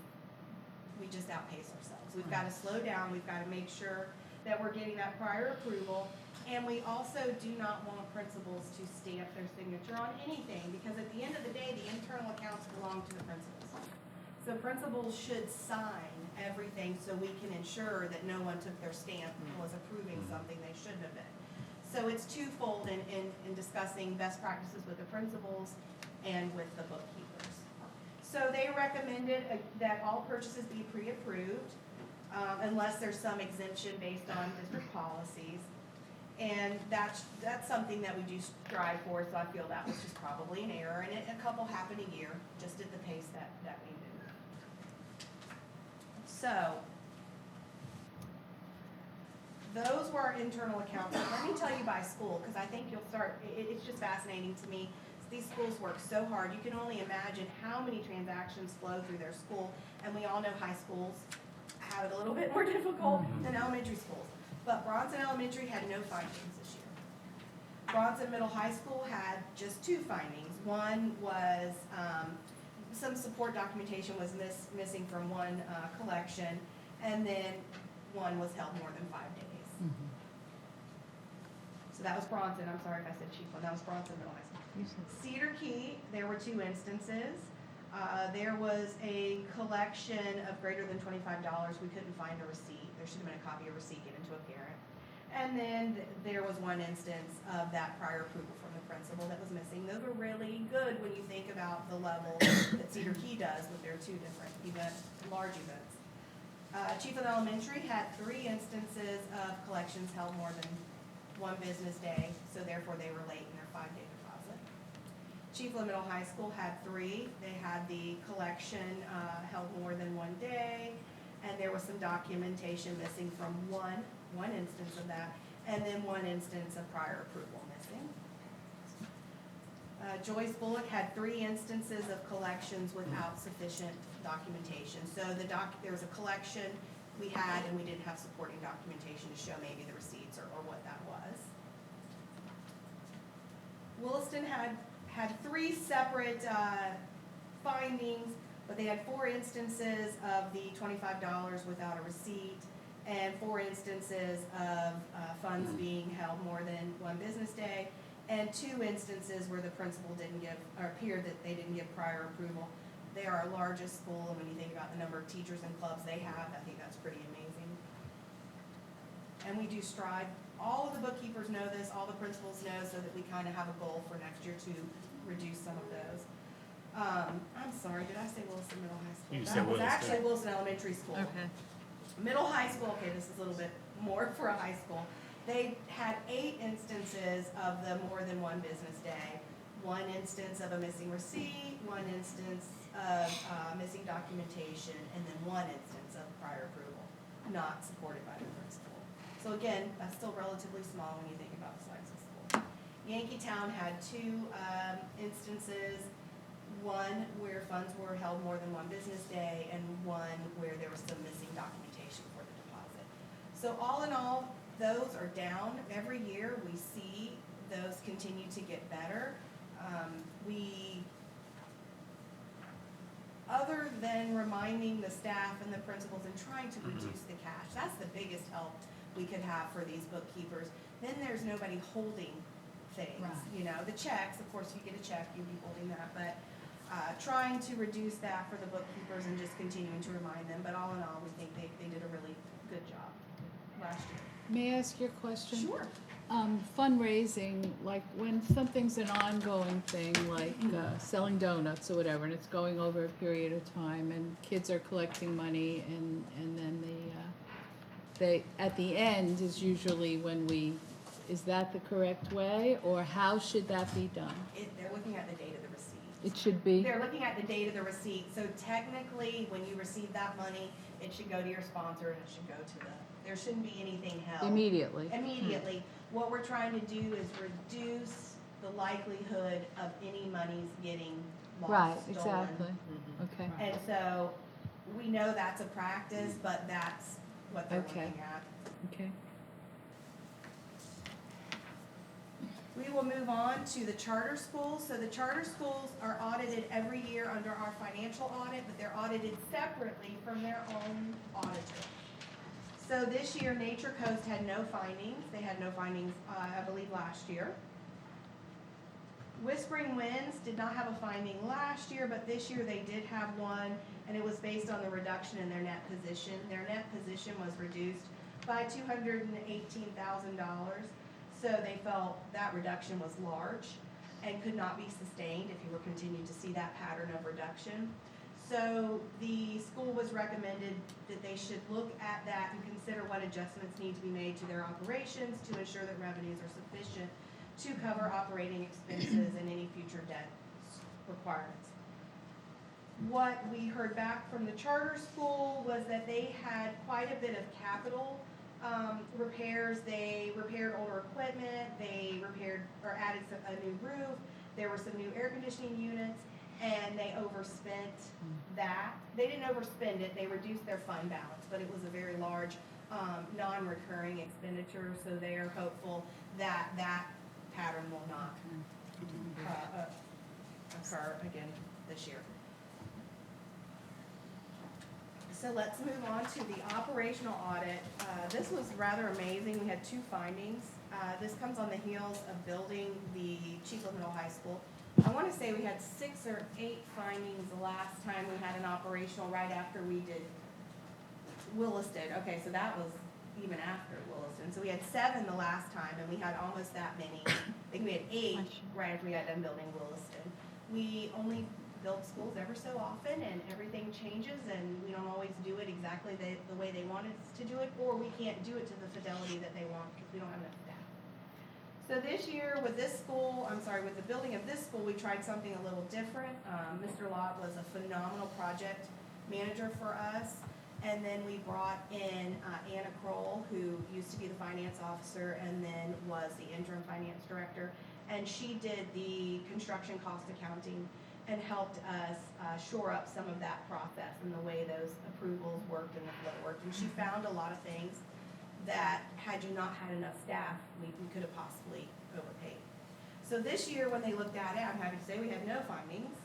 [SPEAKER 8] we just outpace ourselves. We've got to slow down. We've got to make sure that we're getting that prior approval. And we also do not want principals to stamp their signature on anything, because at the end of the day, the internal accounts belong to the principals. So principals should sign everything so we can ensure that no one took their stamp and was approving something they shouldn't have been. So it's twofold in discussing best practices with the principals and with the bookkeepers. So they recommended that all purchases be pre-approved, unless there's some exemption based on district policies. And that's something that we do strive for, so I feel that was just probably an error. And a couple happen a year, just at the pace that we move. So, those were our internal accounts. Let me tell you by school, because I think you'll start, it's just fascinating to me. These schools work so hard. You can only imagine how many transactions flow through their school. And we all know high schools have it a little bit more difficult than elementary schools. But Bronson Elementary had no findings this year. Bronson Middle High School had just 2 findings. One was some support documentation was missing from one collection, and then one was held more than 5 days. So that was Bronson. I'm sorry if I said Chiefland. That was Bronson Middle High School.
[SPEAKER 3] You said
[SPEAKER 8] Cedar Key, there were 2 instances. There was a collection of greater than $25. We couldn't find a receipt. There should have been a copy of a receipt given to a parent. And then there was one instance of that prior approval from the principal that was missing. Those are really good when you think about the level that Cedar Key does with their 2 different events, large events. Chiefland Elementary had 3 instances of collections held more than 1 business day, so therefore they were late in their 5-day deposit. Chiefland Middle High School had 3. They had the collection held more than 1 day, and there was some documentation missing from one instance of that, and then 1 instance of prior approval missing. Joyce Bullock had 3 instances of collections without sufficient documentation. So there was a collection we had, and we didn't have supporting documentation to show maybe the receipts or what that was. Williston had 3 separate findings, but they had 4 instances of the $25 without a receipt, and 4 instances of funds being held more than 1 business day, and 2 instances where the principal didn't give, or appeared that they didn't give prior approval. They are our largest school, and when you think about the number of teachers and clubs they have, I think that's pretty amazing. And we do strive, all of the bookkeepers know this, all the principals know, so that we kind of have a goal for next year to reduce some of those. I'm sorry, did I say Wilson Middle High School?
[SPEAKER 10] You
[SPEAKER 8] That
[SPEAKER 10] said
[SPEAKER 8] was
[SPEAKER 10] Williston.
[SPEAKER 8] actually Wilson Elementary School.
[SPEAKER 3] Okay.
[SPEAKER 8] Middle high school, okay, this is a little bit more for a high school. They had 8 instances of the more than 1 business day, one instance of a missing receipt, one instance of missing documentation, and then one instance of prior approval, not supported by the principal. So again, that's still relatively small when you think about the size of the school. Yankeetown had two instances, one where funds were held more than one business day, and one where there was some missing documentation for the deposit. So all in all, those are down. Every year, we see those continue to get better. Other than reminding the staff and the principals and trying to reduce the cash, that's the biggest help we could have for these bookkeepers. Then there's nobody holding things,
[SPEAKER 2] Right.
[SPEAKER 8] you know, the checks, of course, you get a check, you'd be holding that, but trying to reduce that for the bookkeepers and just continuing to remind them. But all in all, we think they did a really good job last year.
[SPEAKER 6] May I ask you a question?
[SPEAKER 8] Sure.
[SPEAKER 6] Fundraising, like when something's an ongoing thing, like selling donuts or whatever, and it's going over a period of time, and kids are collecting money, and then they at the end is usually when is that the correct way, or how should that be done?
[SPEAKER 8] They're looking at the date of the receipt.
[SPEAKER 6] It should be
[SPEAKER 8] They're looking at the date of the receipt, so technically, when you receive that money, it should go to your sponsor, and it should go to there shouldn't be anything held.
[SPEAKER 6] immediately.
[SPEAKER 8] Immediately. What we're trying to do is reduce the likelihood of any monies getting
[SPEAKER 6] Right,
[SPEAKER 8] lost, stolen.
[SPEAKER 6] exactly. Okay.
[SPEAKER 8] And so, we know that's a practice, but that's what they're
[SPEAKER 6] Okay.
[SPEAKER 8] looking at.
[SPEAKER 6] Okay.
[SPEAKER 8] We will move on to the charter schools. So the charter schools are audited every year under our financial audit, but they're audited separately from their own auditor. So this year, Nature Coast had no findings. They had no findings, I believe, last year. Whispering Winds did not have a finding last year, but this year they did have one, and it was based on the reduction in their net position. Their net position was reduced by $218,000. So they felt that reduction was large and could not be sustained if you were continuing to see that pattern of reduction. So the school was recommended that they should look at that and consider what adjustments need to be made to their operations to ensure that revenues are sufficient to cover operating expenses and any future debt requirements. What we heard back from the charter school was that they had quite a bit of capital repairs. They repaired older equipment, they repaired or added a new roof, there were some new air conditioning units, and they overspent that. They didn't overspend it, they reduced their fund balance, but it was a very large non-recurring expenditure, so they are hopeful that that pattern will not occur again this year. So let's move on to the operational audit. This was rather amazing. We had two findings. This comes on the heels of building the Chiefland Middle High School. I want to say we had 6 or 8 findings the last time we had an operational, right after we did Williston. Okay, so that was even after Williston. So we had 7 the last time, and we had almost that many. I think we had 8 right after we got done building Williston. We only build schools ever so often, and everything changes, and we don't always do it exactly the way they want us to do it, or we can't do it to the fidelity that they want because we don't have enough staff. So this year with the building of this school, we tried something a little different. Mr. Lott was a phenomenal project manager for us, and then we brought in Anna Kroll, who used to be the finance officer and then was the interim finance director, and she did the construction cost accounting and helped us shore up some of that process and the way those approvals worked and the flow worked. And she found a lot of things that, had you not had enough staff, we could have possibly overpaid. So this year, when they looked at it, I'm happy to say we had no findings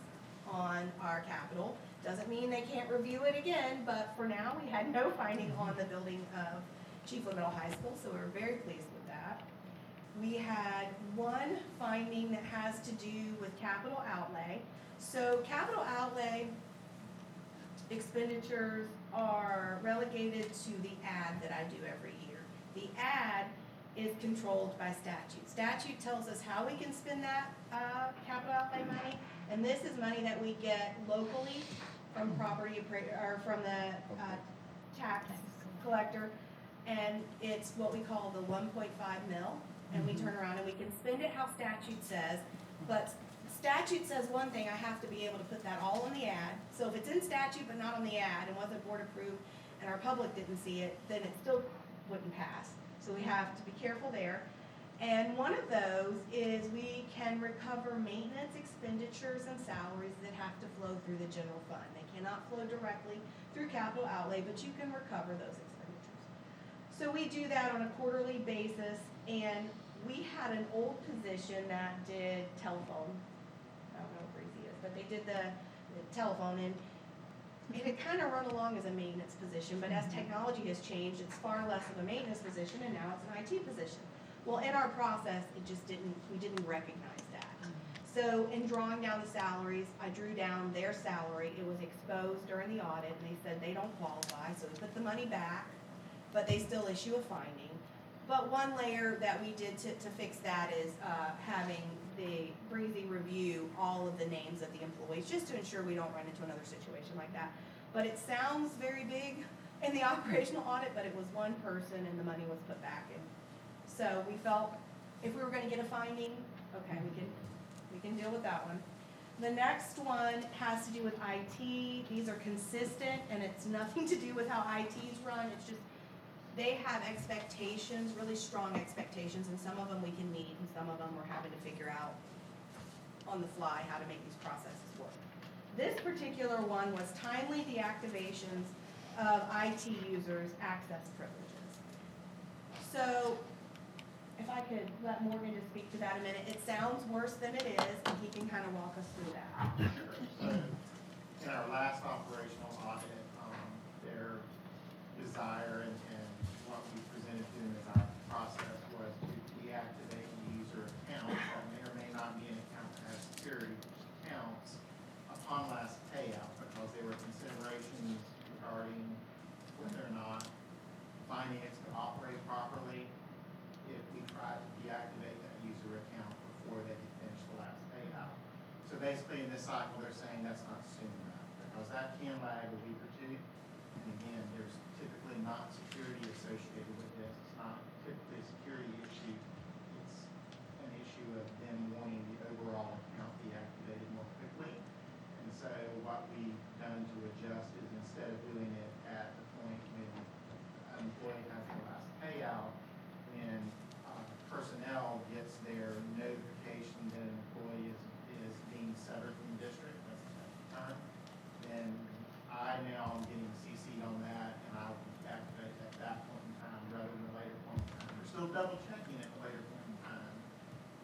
[SPEAKER 8] on our capital. Doesn't mean they can't review it again, but for now, we had no finding on the building of Chiefland Middle High School, so we're very pleased with that. We had one finding that has to do with capital outlay. So capital outlay expenditures are relegated to the ad that I do every year. The ad is controlled by statute. Statute tells us how we can spend that capital outlay money, and this is money that we get locally from or from the tax collector, and it's what we call the 1.5 mil, and we turn around and we can spend it how statute says, but statute says one thing, I have to be able to put that all in the ad. So if it's in statute but not on the ad and wasn't board approved and our public didn't see it, then it still wouldn't pass. So we have to be careful there. And one of those is we can recover maintenance expenditures and salaries that have to flow through the general fund. They cannot flow directly through capital outlay, but you can recover those expenditures. So we do that on a quarterly basis, and we had an old position that did telephone. I don't know what Breezy is, but they did the telephone, and it had kind of run along as a maintenance position, but as technology has changed, it's far less of a maintenance position, and now it's an IT position. Well, in our process, we didn't recognize that. So in drawing down the salaries, I drew down their salary. It was exposed during the audit, and they said they don't qualify, so we put the money back, but they still issue a finding. But one layer that we did to fix that is having the Breezy review all of the names of the employees, just to ensure we don't run into another situation like that. But it sounds very big in the operational audit, but it was one person and the money was put back in. So we felt if we were gonna get a finding, okay, we can deal with that one. The next one has to do with IT. These are consistent, and it's nothing to do with how IT's run. It's just they have expectations, really strong expectations, and some of them we can meet, and some of them we're having to figure out on the fly how to make these processes work. This particular one was timely deactivations of IT users' access privileges. So if I could let Morgan just speak to that a minute. It sounds worse than it is, and he can kind of walk us through that.
[SPEAKER 10] So, in our last operational audit, their desire and what we presented to them as our process was to deactivate the user accounts that may or may not be an account that has security accounts upon last payout, because there were considerations regarding whether or not finance could operate properly if we tried to deactivate that user account before they had finished the last payout. So basically in this cycle, they're saying that's not soon enough, because that can lag a week or two. And again, there's typically not security associated with this. It's not typically a security issue. It's an issue of them wanting the overall account deactivated more quickly. And so what we've done to adjust is, instead of doing it at the point when an employee has the last payout, when personnel gets their notification that an employee is being severed from the district, that's the time, then I now am getting CC'd on that, and I'll activate at that point in time rather than a later point in time. We're still double checking at a later point in time,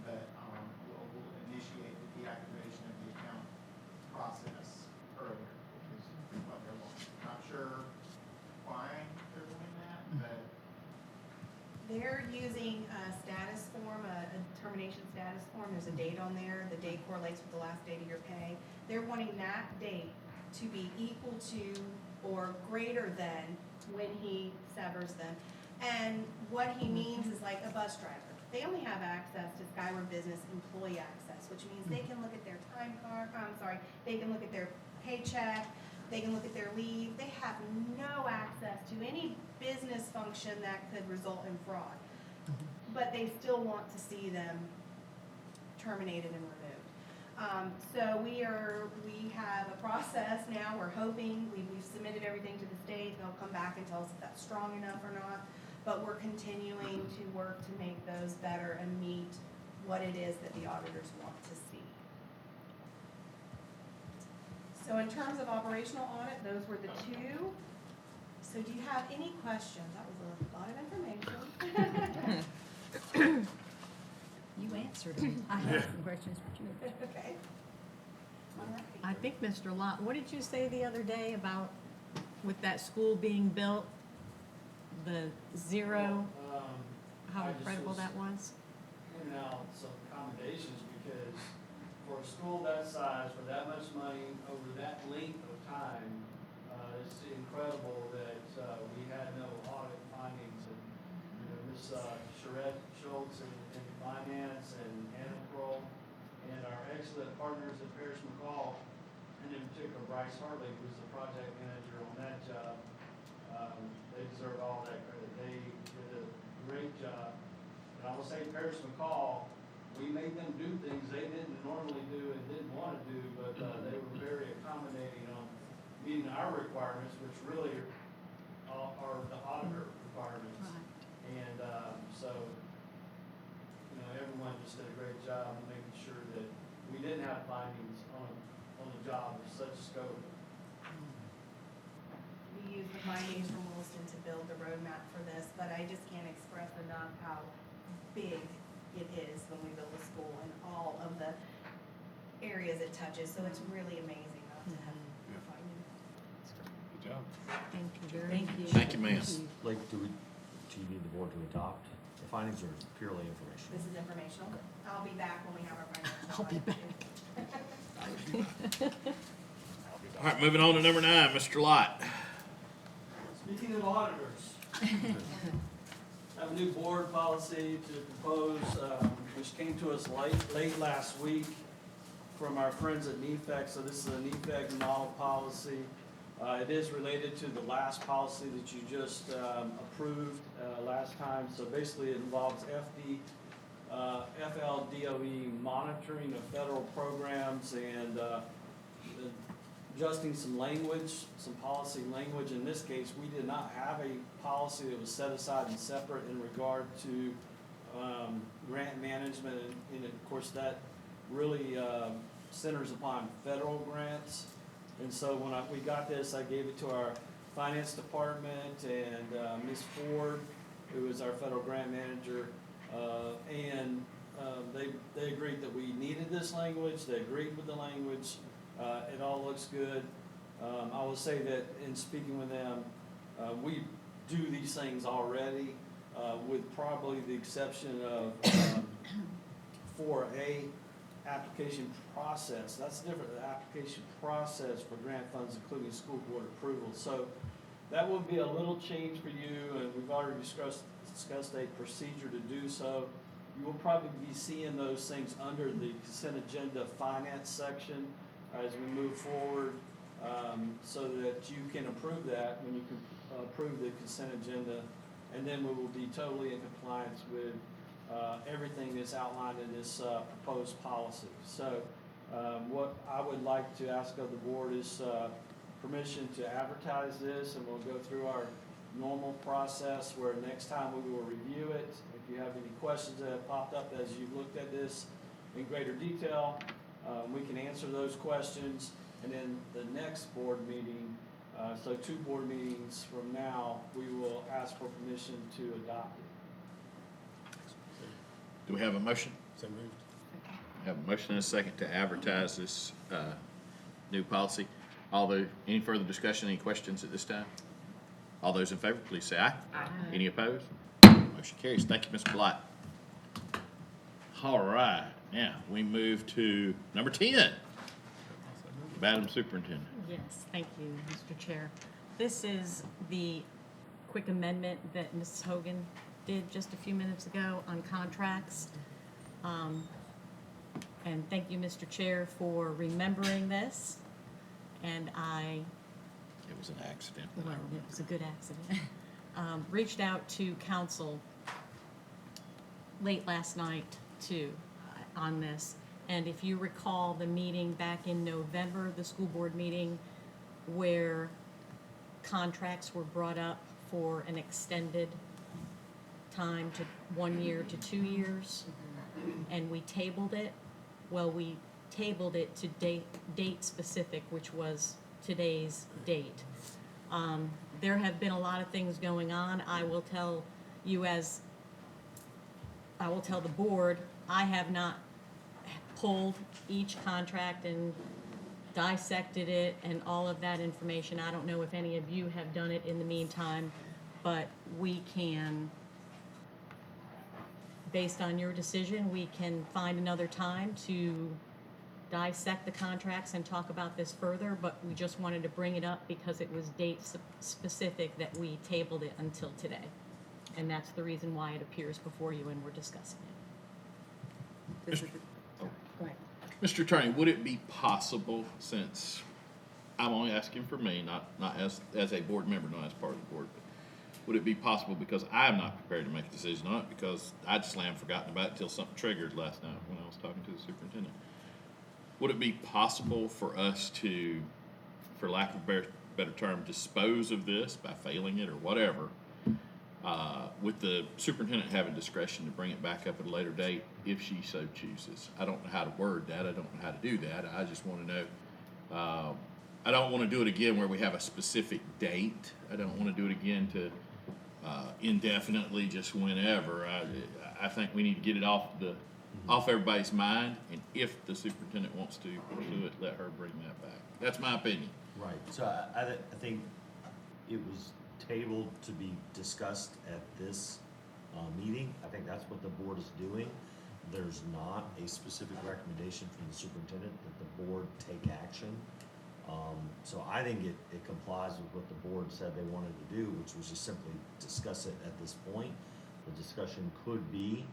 [SPEAKER 10] but we'll initiate the deactivation of the account process earlier, which is what they're wanting. Not sure why they're doing that, but
[SPEAKER 8] They're using a status form, a termination status form. There's a date on there. The date correlates with the last date of your pay. They're wanting that date to be equal to or greater than when he severs them. And what he means is like a bus driver. They only have access to Skyward Business Employee Access, which means they can look at their time card, they can look at their paycheck, they can look at their leave. They have no access to any business function that could result in fraud. But they still want to see them terminated and removed. So we have a process now. We're hoping, we've submitted everything to the state. They'll come back and tell us if that's strong enough or not. But we're continuing to work to make those better and meet what it is that the auditors want to see. So in terms of operational audit, those were the two. So do you have any questions? That was a lot of information.
[SPEAKER 3] You answered them. I have some questions for you.
[SPEAKER 8] Okay. All right.
[SPEAKER 3] I think, Mr. Lott, what did you say the other day about with that school being built, the zero, how
[SPEAKER 11] I just
[SPEAKER 3] incredible
[SPEAKER 11] was
[SPEAKER 3] that was?
[SPEAKER 11] Pointing out some accommodations, because for a school that size, for that much money, over that length of time, it's incredible that we had no audit findings. And, you know, Ms. Sherette Schultz in finance, and Anna Kroll, and our excellent partners at Paris McCall, and in particular Bryce Hartley, who's the project manager on that job. They deserve all that credit. They did a great job. And I will say Paris McCall we made them do things they didn't normally do and didn't want to do, but they were very accommodating on meeting our requirements, which really are the auditor requirements. And so, you know, everyone just did a great job of making sure that we didn't have findings on a job of such scope.
[SPEAKER 8] We used the findings from Williston to build the roadmap for this, but I just can't express enough how big it is when we build a school and all of the areas it touches, so it's really amazing not to have findings.
[SPEAKER 12] Good job.
[SPEAKER 3] Thank you very
[SPEAKER 7] Thank
[SPEAKER 3] much.
[SPEAKER 7] you.
[SPEAKER 1] Thank you, ma'am.
[SPEAKER 12] Like, do you need the board to adopt the findings or purely information?
[SPEAKER 8] This is informational. I'll be back when we have our financial.
[SPEAKER 3] I'll be
[SPEAKER 8] audit.
[SPEAKER 1] All right, moving on to number 9, Mr. Lott.
[SPEAKER 11] Speaking of auditors, I have a new board policy to propose, which came to us late last week from our friends at NEFAC. So this is a NEFAC model policy. It is related to the last policy that you just approved last time. So basically it involves FLDOE monitoring of federal programs and adjusting some language, some policy language. In this case, we did not have a policy that was set aside and separate in regard to grant management. And of course, that really centers upon federal grants. And so when we got this, I gave it to our finance department and Ms. Ford, who is our federal grant manager, and they agreed that we needed this language. They agreed with the language. It all looks good. I will say that in speaking with them, we do these things already, with probably the exception of 4A application process. That's different, the application process for grant funds, including school board approval. So that would be a little change for you, and we've already discussed a procedure to do so. You will probably be seeing those things under the consent agenda finance section as we move forward, so that you can approve that when you can approve the consent agenda, and then we will be totally in compliance with everything that's outlined in this proposed policy. So what I would like to ask of the board is permission to advertise this, and we'll go through our normal process where next time we will review it. If you have any questions that have popped up as you've looked at this in greater detail, we can answer those questions. And then the next board meeting, so 2 board meetings from now, we will ask for permission to adopt it.
[SPEAKER 1] Do we have a motion?
[SPEAKER 12] So moved.
[SPEAKER 1] We have a motion and a second to advertise this new policy. Any further discussion, any questions at this time? All those in favor, please say aye.
[SPEAKER 7] Aye.
[SPEAKER 1] Any opposed? Motion carries. Thank you, Mr. Blight. All right, now we move to number 10. Madam Superintendent.
[SPEAKER 3] Yes, thank you, Mr. Chair. This is the quick amendment that Mrs. Hogan did just a few minutes ago on contracts. And thank you, Mr. Chair, for remembering this. And
[SPEAKER 1] It was an accident.
[SPEAKER 3] well, it was a good accident. Reached out to council late last night too on this. And if you recall the meeting back in November, the school board meeting, where contracts were brought up for an extended time to 1 year to 2 years, and we tabled it. Well, we tabled it to date specific, which was today's date. There have been a lot of things going on. I will tell the board, I have not pulled each contract and dissected it and all of that information. I don't know if any of you have done it in the meantime, but we can, based on your decision, we can find another time to dissect the contracts and talk about this further, but we just wanted to bring it up because it was date specific that we tabled it until today. And that's the reason why it appears before you and we're discussing it.
[SPEAKER 7] This is
[SPEAKER 1] Oh.
[SPEAKER 7] Go ahead.
[SPEAKER 1] Mr. Attorney, would it be possible, since I'm only asking for me, not as a board member, not as part of the board, would it be possible, because I'm not prepared to make a decision on it, because I'd slam forgotten about it until something triggered last night when I was talking to the superintendent. Would it be possible for us to, for lack of a better term, dispose of this by failing it or whatever, with the superintendent having discretion to bring it back up at a later date if she so chooses? I don't know how to word that. I don't know how to do that. I just want to know. I don't want to do it again where we have a specific date. I don't want to do it again to indefinitely, just whenever. I think we need to get it off everybody's mind, and if the superintendent wants to pursue it, let her bring that back. That's my opinion.
[SPEAKER 12] Right, so I think it was tabled to be discussed at this meeting. I think that's what the board is doing. There's not a specific recommendation from the superintendent that the board take action. So I think it complies with what the board said they wanted to do, which was just simply discuss it at this point. The discussion could be,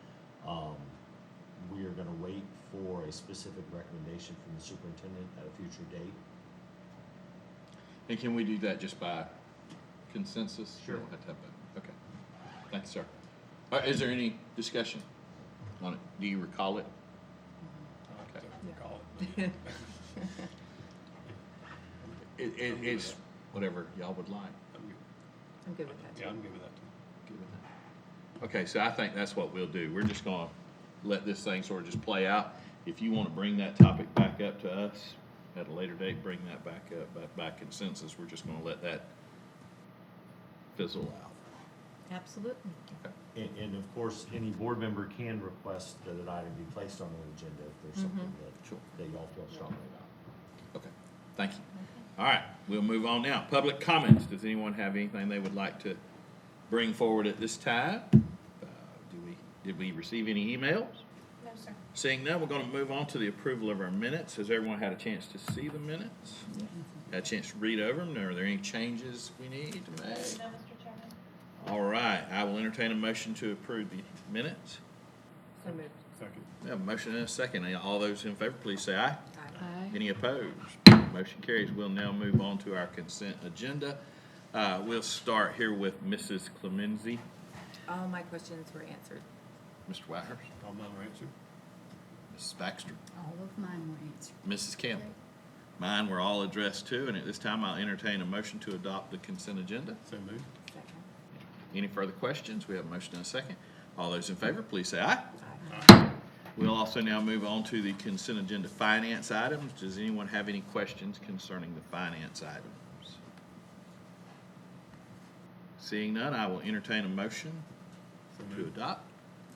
[SPEAKER 12] we are gonna wait for a specific recommendation from the superintendent at a future date.
[SPEAKER 1] And can we do that just by consensus?
[SPEAKER 12] Sure.
[SPEAKER 1] We don't have to have a- Okay. Thank you, sir. All right, is there any discussion on it? Do you recall it? Okay. It's whatever y'all would like.
[SPEAKER 7] I'm good with that too.
[SPEAKER 11] I'm good with that too.
[SPEAKER 1] Good with that. Okay, so I think that's what we'll do. We're just gonna let this thing sort of just play out. If you wanna bring that topic back up to us at a later date, bring that back up, but by consensus, we're just gonna let that fizzle out.
[SPEAKER 3] Absolutely.
[SPEAKER 1] Okay.
[SPEAKER 12] And of course, any board member can request that an item be placed on an agenda if there's something
[SPEAKER 1] Sure.
[SPEAKER 12] that y'all feel strongly about.
[SPEAKER 1] Okay, thank you. All right, we'll move on now. Public comments. Does anyone have anything they would like to bring forward at this time? Did we receive any emails?
[SPEAKER 7] No, sir.
[SPEAKER 1] Seeing none, we're going to move on to the approval of our minutes. Has everyone had a chance to see the minutes? Had a chance to read over them? Are there any changes we need to make?
[SPEAKER 8] No, Mr. Chairman.
[SPEAKER 1] All right, I will entertain a motion to approve the minutes.
[SPEAKER 7] So moved.
[SPEAKER 11] Second.
[SPEAKER 1] We have a motion and a second. All those in favor, please say aye.
[SPEAKER 7] Aye.
[SPEAKER 6] Aye.
[SPEAKER 1] Any opposed? Motion carries. We'll now move on to our consent agenda. We'll start here with Mrs. Clemency.
[SPEAKER 7] All my questions were answered.
[SPEAKER 1] Mr. Whitehurst,
[SPEAKER 11] All mine were answered.
[SPEAKER 1] Mrs. Baxter,
[SPEAKER 2] All of mine were answered.
[SPEAKER 1] Mrs. Campbell. Mine were all addressed too, and at this time I'll entertain a motion to adopt the consent agenda.
[SPEAKER 11] So moved.
[SPEAKER 7] Second.
[SPEAKER 1] Any further questions? We have a motion and a second. All those in favor, please say aye.
[SPEAKER 7] Aye.
[SPEAKER 1] We'll also now move on to the consent agenda finance items. Does anyone have any questions concerning the finance items? Seeing none, I will entertain a motion to adopt.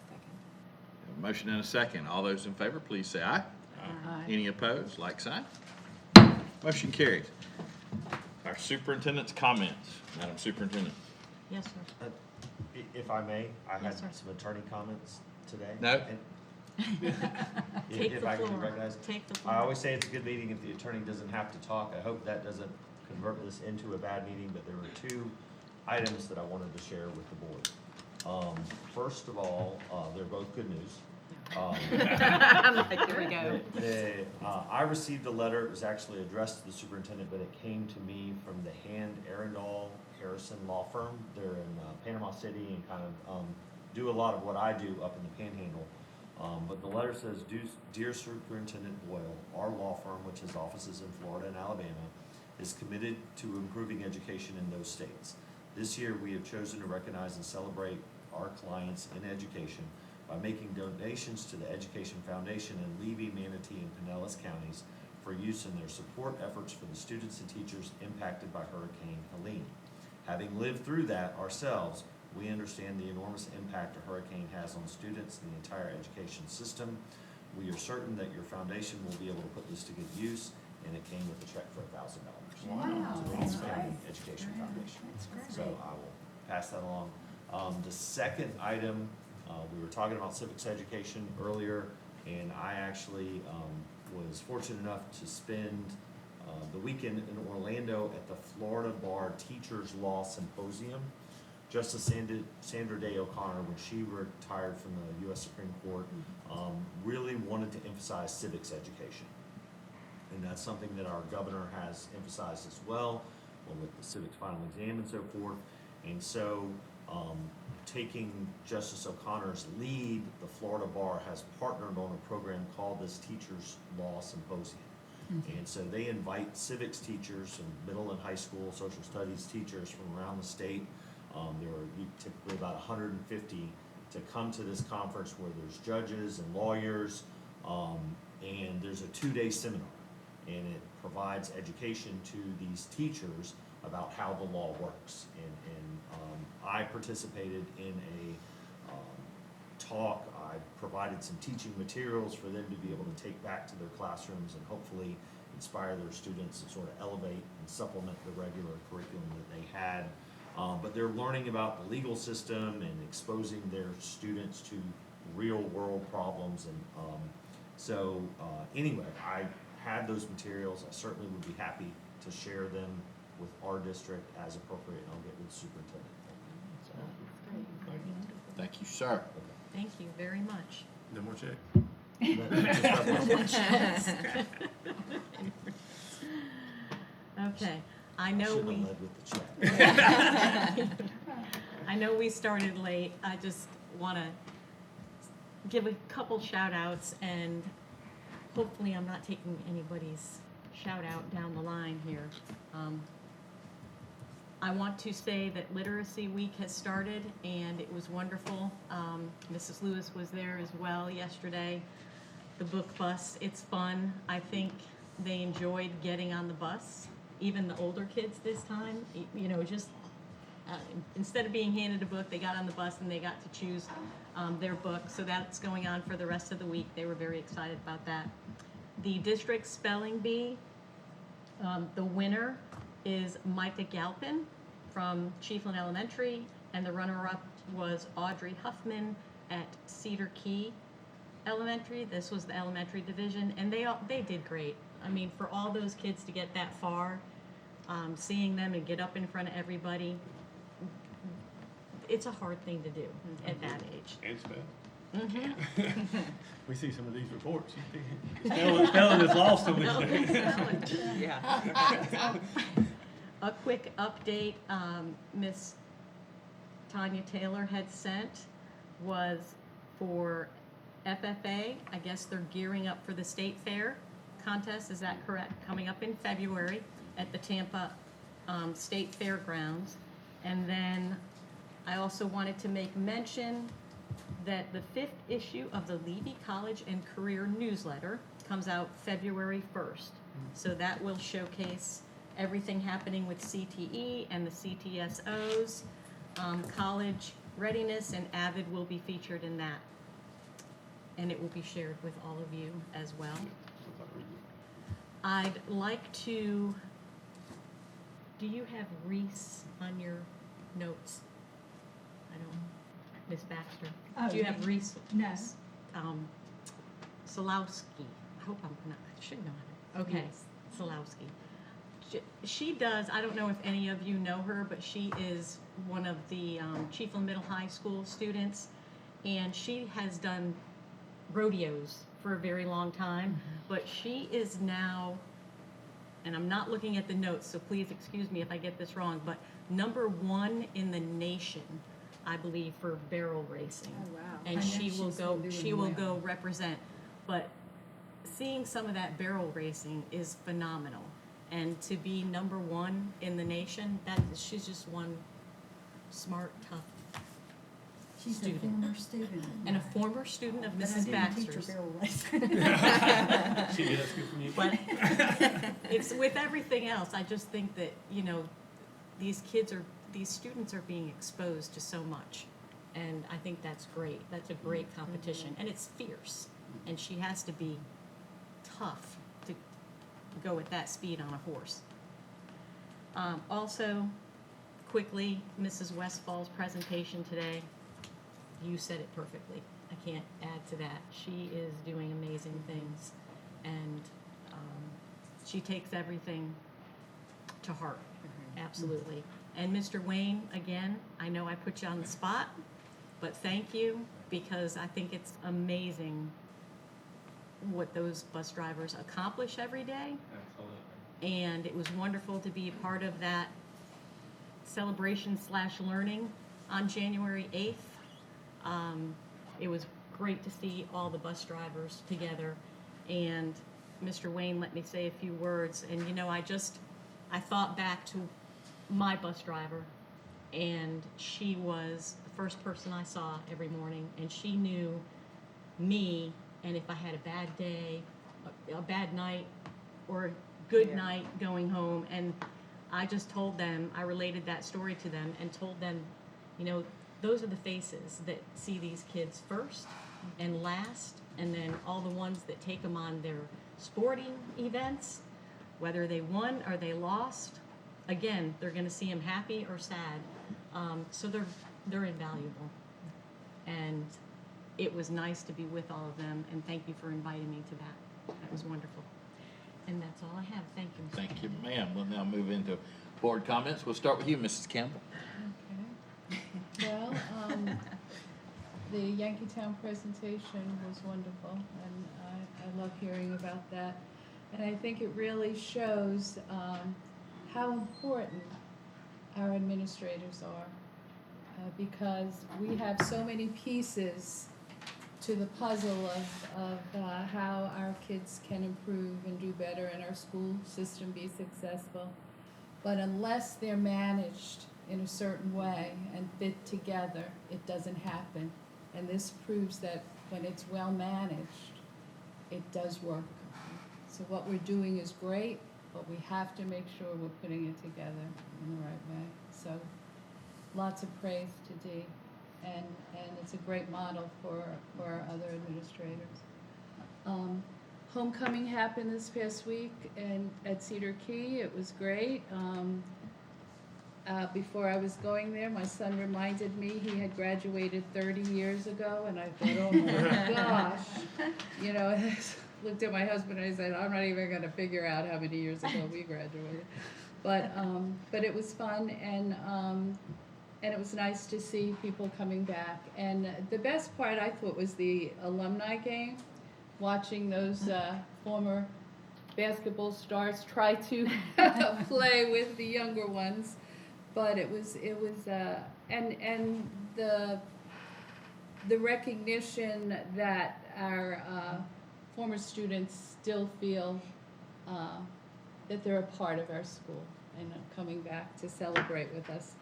[SPEAKER 7] Second.
[SPEAKER 1] A motion and a second. All those in favor, please say aye.
[SPEAKER 6] Aye.
[SPEAKER 1] Any opposed, like sign. Motion carries. Our superintendent's comments. Madam Superintendent.
[SPEAKER 3] Yes, sir.
[SPEAKER 12] If I may, I had
[SPEAKER 3] Yes, sir.
[SPEAKER 12] some attorney comments today.
[SPEAKER 1] No.
[SPEAKER 12] And
[SPEAKER 3] Take
[SPEAKER 12] if
[SPEAKER 3] the
[SPEAKER 12] I can be
[SPEAKER 3] floor.
[SPEAKER 12] recognized.
[SPEAKER 3] Take the
[SPEAKER 12] I
[SPEAKER 3] floor.
[SPEAKER 12] always say it's a good meeting if the attorney doesn't have to talk. I hope that doesn't convert this into a bad meeting, but there were two items that I wanted to share with the board. First of all, they're both good news.
[SPEAKER 7] I'm like, here we go.
[SPEAKER 12] I received a letter, it was actually addressed to the superintendent, but it came to me from the Hand Arundel Harrison Law Firm. They're in Panama City and kind of do a lot of what I do up in the Panhandle. But the letter says, Dear Superintendent Boyle, our law firm, which has offices in Florida and Alabama, is committed to improving education in those states. This year, we have chosen to recognize and celebrate our clients in education by making donations to the Education Foundation in Levy, Manatee, and Pinellas counties for use in their support efforts for the students and teachers impacted by Hurricane Helene. Having lived through that ourselves, we understand the enormous impact a hurricane has on students and the entire education system. We are certain that your foundation will be able to put this to good use, and it came with a check for $1,000.
[SPEAKER 2] Wow,
[SPEAKER 12] To the
[SPEAKER 2] that's
[SPEAKER 12] Family
[SPEAKER 2] great.
[SPEAKER 12] Education Foundation.
[SPEAKER 2] That's great.
[SPEAKER 12] So I will pass that along. The second item, we were talking about civics education earlier, and I actually was fortunate enough to spend the weekend in Orlando at the Florida Bar Teachers Law Symposium. Justice Sandra Day O'Connor, when she retired from the U.S. Supreme Court, really wanted to emphasize civics education. And that's something that our governor has emphasized as well, with the civics final exam and so forth. And so, taking Justice O'Connor's lead, the Florida Bar has partnered on a program called this Teachers Law Symposium. And so they invite civics teachers and middle and high school social studies teachers from around the state. There are typically about 150 to come to this conference where there's judges and lawyers, and there's a 2-day seminar. And it provides education to these teachers about how the law works. And I participated in a talk. I provided some teaching materials for them to be able to take back to their classrooms and hopefully inspire their students to sort of elevate and supplement the regular curriculum that they had. But they're learning about the legal system and exposing their students to real world problems. And anyway, I had those materials. I certainly would be happy to share them with our district as appropriate, and I'll get with the superintendent.
[SPEAKER 1] Thank you, sir.
[SPEAKER 3] Thank you very much.
[SPEAKER 13] No more check.
[SPEAKER 3] Okay, I know
[SPEAKER 12] Shouldn't
[SPEAKER 3] we.
[SPEAKER 12] have led with the check.
[SPEAKER 3] I know we started late. I just want to give a couple shout outs, and hopefully I'm not taking anybody's shout out down the line here. I want to say that Literacy Week has started, and it was wonderful. Mrs. Lewis was there as well yesterday. The book bus, it's fun. I think they enjoyed getting on the bus, even the older kids this time. You know, just instead of being handed a book, they got on the bus and they got to choose their book. So that's going on for the rest of the week. They were very excited about that. The district spelling bee, the winner is Micah Galpin from Chiefland Elementary, and the runner-up was Audrey Huffman at Cedar Key Elementary. This was the elementary division, and they did great. I mean, for all those kids to get that far, seeing them and get up in front of everybody, it's a hard thing to do at that age.
[SPEAKER 13] And spell.
[SPEAKER 3] Mm-hmm.
[SPEAKER 13] We see some of these reports. Spelling is lost on this.
[SPEAKER 3] Yeah. A quick update, Miss Tanya Taylor had sent was for FFA. I guess they're gearing up for the state fair contest. Is that correct? Coming up in February at the Tampa State Fairgrounds. And then I also wanted to make mention that the 5th issue of the Levy College and Career Newsletter comes out February 1st. So that will showcase everything happening with CTE and the CTSOs, college readiness, and AVID will be featured in that. And it will be shared with all of you as well. I'd like to, do you have Reese on your notes? I don't, Ms. Baxter.
[SPEAKER 2] Oh,
[SPEAKER 3] Do you have Reese?
[SPEAKER 2] No.
[SPEAKER 3] Solowski. I hope I'm pronouncing, I should know it. Okay, Solowski. She does, I don't know if any of you know her, but she is one of the Chiefland Middle High School students, and she has done rodeos for a very long time, but she is now, and I'm not looking at the notes, so please excuse me if I get this wrong, but #1 in the nation, I believe, for barrel racing.
[SPEAKER 6] Oh, wow.
[SPEAKER 3] And
[SPEAKER 2] I know
[SPEAKER 3] she will
[SPEAKER 2] she's
[SPEAKER 3] go,
[SPEAKER 2] been doing
[SPEAKER 3] she will
[SPEAKER 2] well.
[SPEAKER 3] go represent. But seeing some of that barrel racing is phenomenal. And to be #1 in the nation, she's just one smart, tough
[SPEAKER 2] She's a
[SPEAKER 3] student.
[SPEAKER 2] former student.
[SPEAKER 3] And a former student of
[SPEAKER 2] But I
[SPEAKER 3] Mrs.
[SPEAKER 2] didn't teach her
[SPEAKER 3] Baxter's.
[SPEAKER 2] barrel racing.
[SPEAKER 13] She did, that's good from you.
[SPEAKER 3] But it's with everything else, I just think that, you know, these students are being exposed to so much. And I think that's great. That's a great competition. And it's fierce. And she has to be tough to go at that speed on a horse. Also, quickly, Mrs. Westfall's presentation today, you said it perfectly. I can't add to that. She is doing amazing things, and she takes everything to heart, absolutely. And Mr. Wayne, again, I know I put you on the spot, but thank you, because I think it's amazing what those bus drivers accomplish every day.
[SPEAKER 9] Absolutely.
[SPEAKER 3] And it was wonderful to be a part of that celebration/learning on January 8th. It was great to see all the bus drivers together, and Mr. Wayne let me say a few words, and you know, I thought back to my bus driver, and she was the first person I saw every morning, and she knew me, and if I had a bad day, a bad night, or a good night going home, and I just told them, I related that story to them and told them, you know, those are the faces that see these kids first and last, and then all the ones that take them on their sporting events, whether they won or they lost. Again, they're going to see them happy or sad, so they're invaluable. And it was nice to be with all of them, and thank you for inviting me to that. That was wonderful. And that's all I have. Thank you, Mr.
[SPEAKER 1] Thank you, ma'am. We'll now move into board comments. We'll start with you, Mrs. Campbell.
[SPEAKER 6] Okay. Well, the Yankeetown presentation was wonderful, and I love hearing about that. And I think it really shows how important our administrators are, because we have so many pieces to the puzzle of how our kids can improve and do better and our school system be successful. But unless they're managed in a certain way and fit together, it doesn't happen. And this proves that when it's well managed, it does work. So what we're doing is great, but we have to make sure we're putting it together in the right way. So lots of praise to Dee. And it's a great model for our other administrators. Homecoming happened this past week at Cedar Key. It was great. Before I was going there, my son reminded me he had graduated 30 years ago, and I thought, oh my gosh. You know, I looked at my husband and I said, I'm not even going to figure out how many years ago we graduated. But it was fun, and it was nice to see people coming back. And the best part, I thought, was the alumni game, watching those former basketball stars try to play with the younger ones. But it was and the recognition that our former students still feel that they're a part of our school and are coming back to celebrate with us.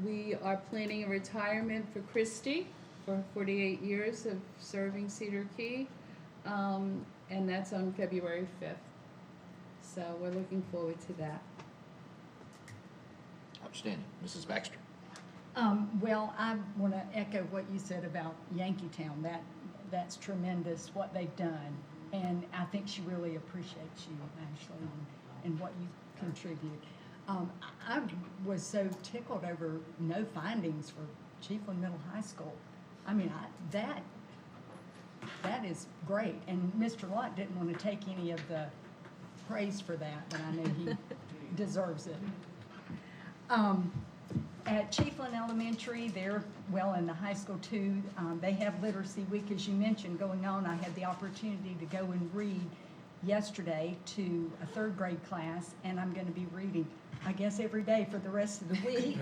[SPEAKER 6] We are planning a retirement for Christy for 48 years of serving Cedar Key, and that's on February 5th. So we're looking forward to that.
[SPEAKER 1] Outstanding. Mrs. Baxter.
[SPEAKER 2] Well, I want to echo what you said about Yankeetown. That's tremendous what they've done, and I think she really appreciates you, Ashley, and what you contribute. I was so tickled over no findings for Chiefland Middle High School. I mean, that is great, and Mr. Lott didn't want to take any of the praise for that, but I know he deserves it. At Chiefland Elementary, they're well in the high school too. They have Literacy Week, as you mentioned, going on. I had the opportunity to go and read yesterday to a third grade class, and I'm going to be reading, I guess, every day for the rest of the week.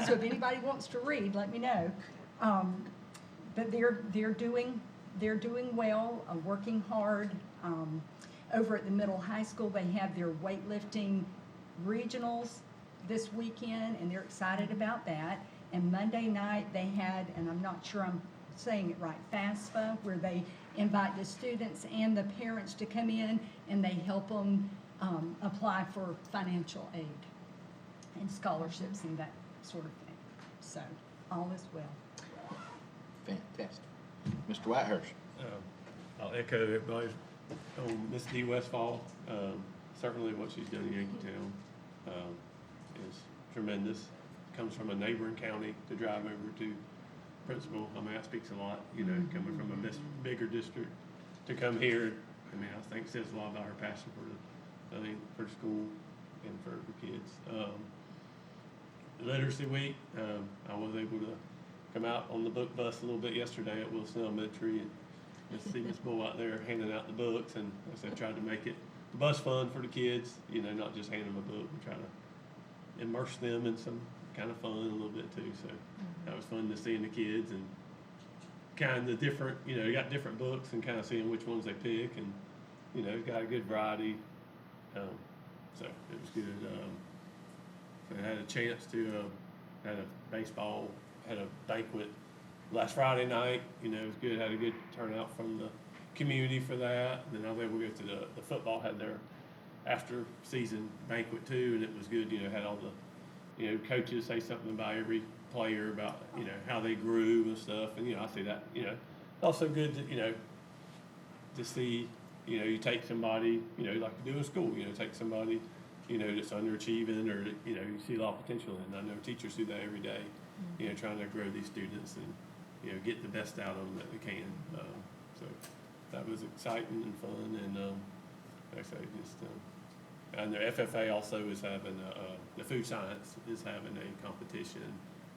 [SPEAKER 2] So if anybody wants to read, let me know. But they're doing well, working hard. Over at the middle high school, they have their weightlifting regionals this weekend, and they're excited about that. And Monday night they had, and I'm not sure I'm saying it right, FAFSA, where they invite the students and the parents to come in and they help them apply for financial aid and scholarships and that sort of thing. So all is well.
[SPEAKER 1] Fantastic. Mr. Whitehurst.
[SPEAKER 13] I'll echo everybody on Miss Dee Westfall. Certainly what she's done in Yankeetown is tremendous. Comes from a neighboring county to drive over to Principal. I mean, that speaks a lot, you know, coming from a bigger district to come here. I mean, I think says a lot about her passion for school and for kids. Literacy Week, I was able to come out on the book bus a little bit yesterday at Wilson Elementary and see Miss Bull out there handing out the books, and as I tried to make it the bus fun for the kids, you know, not just hand them a book. We try to immerse them in some kind of fun a little bit too. So that was fun to seeing the kids and kind of different, you got different books and kind of seeing which ones they pick, and got a good variety. So it was good. So I had a chance to had a baseball, had a banquet last Friday night. It was good. Had a good turnout from the community for that. And then I was able to go to the football had their after season banquet too, and it was good. Had all the coaches say something about every player about how they grew and stuff, and I see that it's also good to see you take somebody like you do in school, take somebody that's underachieving, or you see a lot of potential in. I know teachers do that every day, trying to grow these students and get the best out of them that they can. So that was exciting and fun, and like I say, just and the FFA also is having the food science is having a competition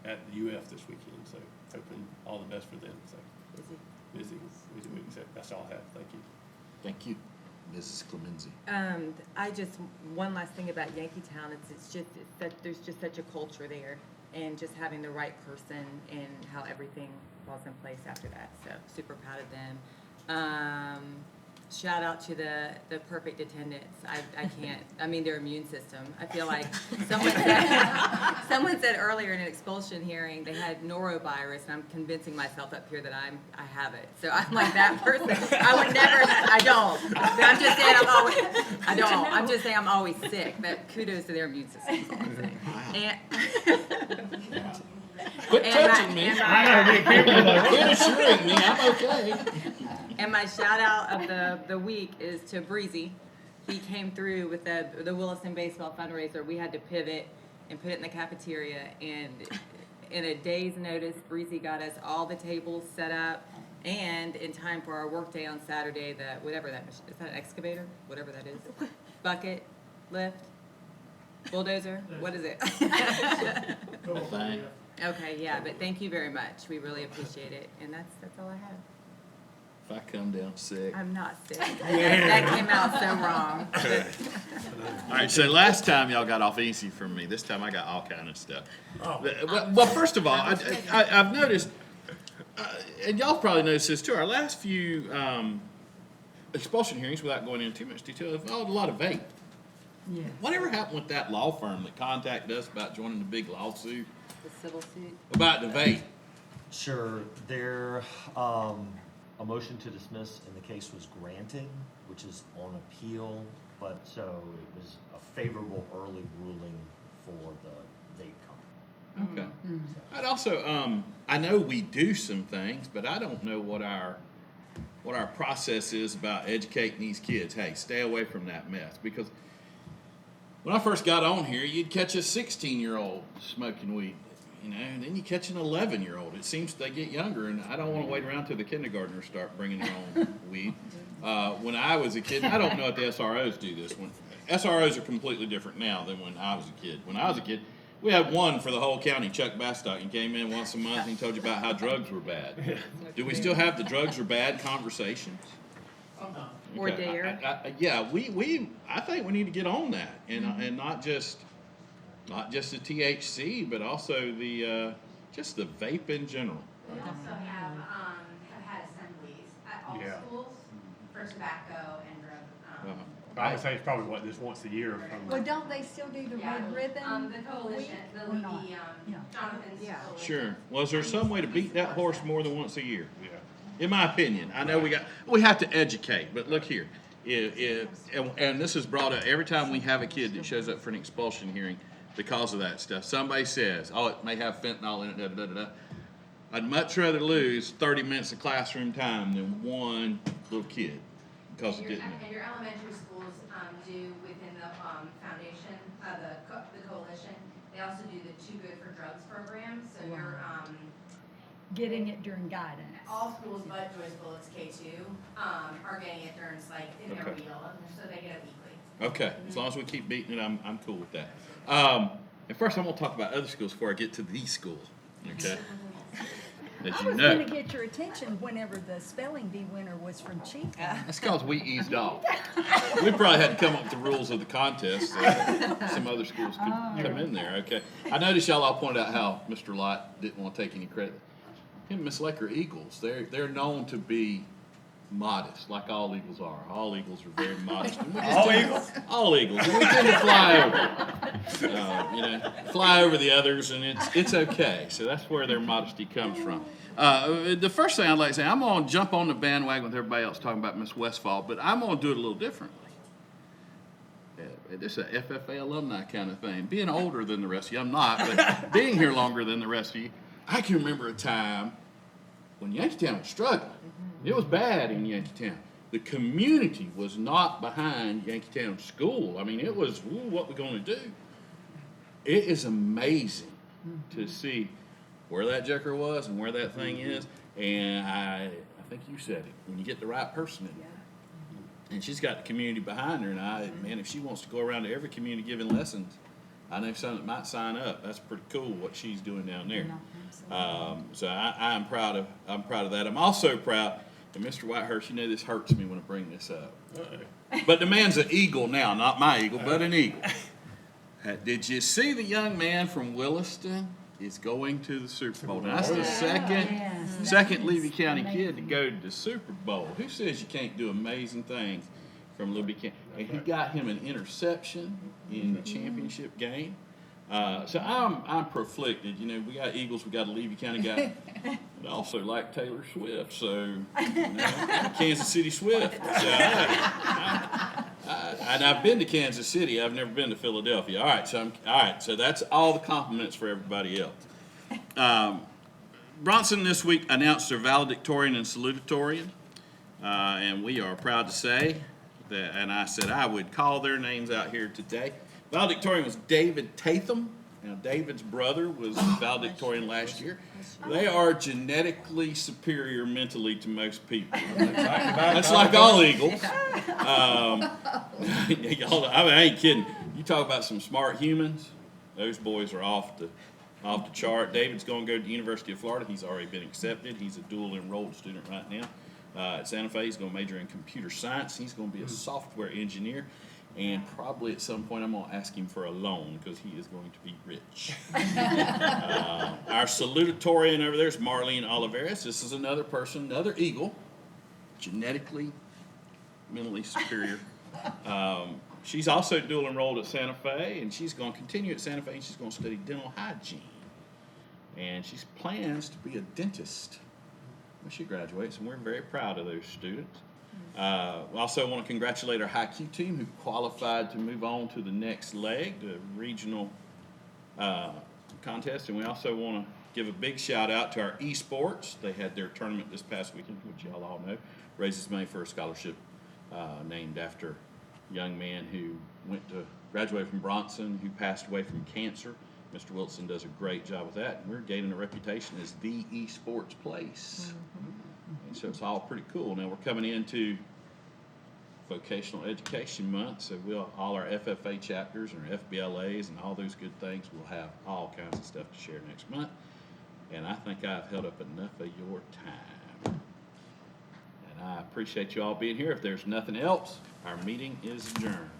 [SPEAKER 13] at the UF this weekend. So hoping all the best for them. So busy week. So that's all I have. Thank you.
[SPEAKER 1] Thank you, Mrs. Clemency.
[SPEAKER 7] One last thing about Yankeetown, there's just such a culture there, and just having the right person and how everything falls in place after that. So super proud of them. Shout out to the perfect attendants. I can't, their immune system. I feel like someone said earlier in an expulsion hearing they had norovirus, and I'm convincing myself up here that I have it. So I'm like that person. I don't. But I'm just saying I don't. I'm just saying I'm always sick. But kudos to their immune system is all I'm saying. And,
[SPEAKER 1] Quit touching me. Quit assuring me I'm okay.
[SPEAKER 7] And my shout out of the week is to Breezy. He came through with the Williston Baseball fundraiser. We had to pivot and put it in the cafeteria, and in a day's notice, Breezy got us all the tables set up, and in time for our work day on Saturday, whatever that is that an excavator? Whatever that is. Bucket, lift, bulldozer, what is it?
[SPEAKER 1] Thank.
[SPEAKER 7] Okay, yeah, but thank you very much. We really appreciate it, and that's all I have.
[SPEAKER 1] If I come down sick.
[SPEAKER 7] I'm not sick. That came out so wrong.
[SPEAKER 1] All right, so last time y'all got off easy from me. This time I got all kind of stuff. Well, first of all, I've noticed, and y'all probably noticed this too, our last few expulsion hearings, without going into too much detail, have involved a lot of vape.
[SPEAKER 2] Yes.
[SPEAKER 1] Whatever happened with that law firm that contacted us about joining the big lawsuit
[SPEAKER 7] The civil suit.
[SPEAKER 1] about the vape?
[SPEAKER 12] Sure, a motion to dismiss in the case was granted, which is on appeal, but so it was a favorable early ruling for the vape company.
[SPEAKER 1] Okay. I'd also, I know we do some things, but I don't know what our process is about educating these kids. Hey, stay away from that mess. Because when I first got on here, you'd catch a 16-year-old smoking weed, and then you catch an 11-year-old. It seems they get younger, and I don't want to wait around till the kindergartners start bringing their own weed. When I was a kid, I don't know if the SROs do this. SROs are completely different now than when I was a kid. When I was a kid, we had one for the whole county. Chuck Bastock, he came in once a month and he told you about how drugs were bad. Do we still have the drugs are bad conversations?
[SPEAKER 7] Or dare.
[SPEAKER 1] Yeah, I think we need to get on that, and not just the THC, but also the just the vape in general.
[SPEAKER 14] We also have had assemblies at all schools for tobacco and drug.
[SPEAKER 13] I would say it's probably this once a year.
[SPEAKER 2] Well, don't they still do the red ribbon?
[SPEAKER 14] The coalition,
[SPEAKER 2] Or not?
[SPEAKER 14] Jonathan's coalition.
[SPEAKER 1] Sure. Well, is there some way to beat that horse more than once a year?
[SPEAKER 13] Yeah.
[SPEAKER 1] In my opinion, I know we have to educate, but look here, and this is brought up every time we have a kid that shows up for an expulsion hearing because of that stuff. Somebody says, "Oh, it may have fentanyl in it." Da, da, da, da. I'd much rather lose 30 minutes of classroom time than one little kid because it didn't.
[SPEAKER 14] And your elementary schools do within the foundation, the coalition. They also do the Too Good for Drugs program. So you're
[SPEAKER 2] Getting it during guidance.
[SPEAKER 14] all schools but Joyce Bullitt's K2 are getting it during in their wheel, so they get it weekly.
[SPEAKER 1] Okay, as long as we keep beating it, I'm cool with that. And first, I'm going to talk about other schools before I get to these schools. Okay. as
[SPEAKER 2] I
[SPEAKER 1] you
[SPEAKER 2] was
[SPEAKER 1] know.
[SPEAKER 2] gonna get your attention whenever the spelling bee winner was from Chief.
[SPEAKER 1] That's because we eased off. We probably had to come up with the rules of the contest so that some other schools could come in there, okay? I noticed y'all all pointed out how Mr. Lott didn't want to take any credit. Him and Miss Lake are Eagles. They're known to be modest, like all Eagles are. All Eagles are very modest. And we just all Eagles. And we tend to fly over. Fly over the others, and it's okay. So that's where their modesty comes from. The first thing I'd like to say, I'm going to jump on the bandwagon with everybody else talking about Miss Westfall, but I'm going to do it a little differently. This is a FFA alumni kind of thing. Being older than the rest of you, I'm not, but being here longer than the rest of you, I can remember a time when Yankeetown was struggling. It was bad in Yankeetown. The community was not behind Yankeetown School. I mean, it was, what we going to do? It is amazing to see where that joker was and where that thing is. And I think you said it, when you get the right person in there. And she's got the community behind her. And man, if she wants to go around to every community giving lessons, I know some that might sign up. That's pretty cool what she's doing down there. So I'm proud of that. I'm also proud. And Mr. Whitehurst, you know this hurts me when I bring this up. But the man's an Eagle now, not my Eagle, but an Eagle. Did you see the young man from Williston is going to the Super Bowl? Now, that's the second Levy County kid to go to the Super Bowl. Who says you can't do amazing things from Levy County? And he got him an interception in the championship game. So I'm proflicted. We got Eagles, we got a Levy County guy. I also like Taylor Swift, so Kansas City Swift. So and I've been to Kansas City. I've never been to Philadelphia. All right, so that's all the compliments for everybody else. Bronson this week announced their valedictorian and salutatorian, and we are proud to say that. And I said I would call their names out here today. Valedictorian was David Tatham. Now, David's brother was valedictorian last year. They are genetically superior mentally to most people. That's like all Eagles. I ain't kidding. You talk about some smart humans, those boys are off the chart. David's going to go to the University of Florida. He's already been accepted. He's a dual enrolled student right now at Santa Fe. He's going to major in computer science. He's going to be a software engineer. And probably at some point I'm going to ask him for a loan because he is going to be rich. Our salutatorian over there is Marlene Oliveras. This is another person, another Eagle, genetically, mentally superior. She's also dual enrolled at Santa Fe, and she's going to continue at Santa Fe, and she's going to study dental hygiene. And she plans to be a dentist when she graduates, and we're very proud of those students. We also want to congratulate our high Q team who qualified to move on to the next leg, the regional contest. And we also want to give a big shout out to our esports. They had their tournament this past weekend, which y'all all know, raises money for a scholarship named after a young man who went to graduate from Bronson, who passed away from cancer. Mr. Wilson does a great job with that. And we're gaining a reputation as the esports place. And so it's all pretty cool. Now we're coming into Vocational Education Month, so all our FFA chapters and our FBLAs and all those good things, we'll have all kinds of stuff to share next month. And I think I've held up enough of your time. And I appreciate you all being here. If there's nothing else, our meeting is adjourned.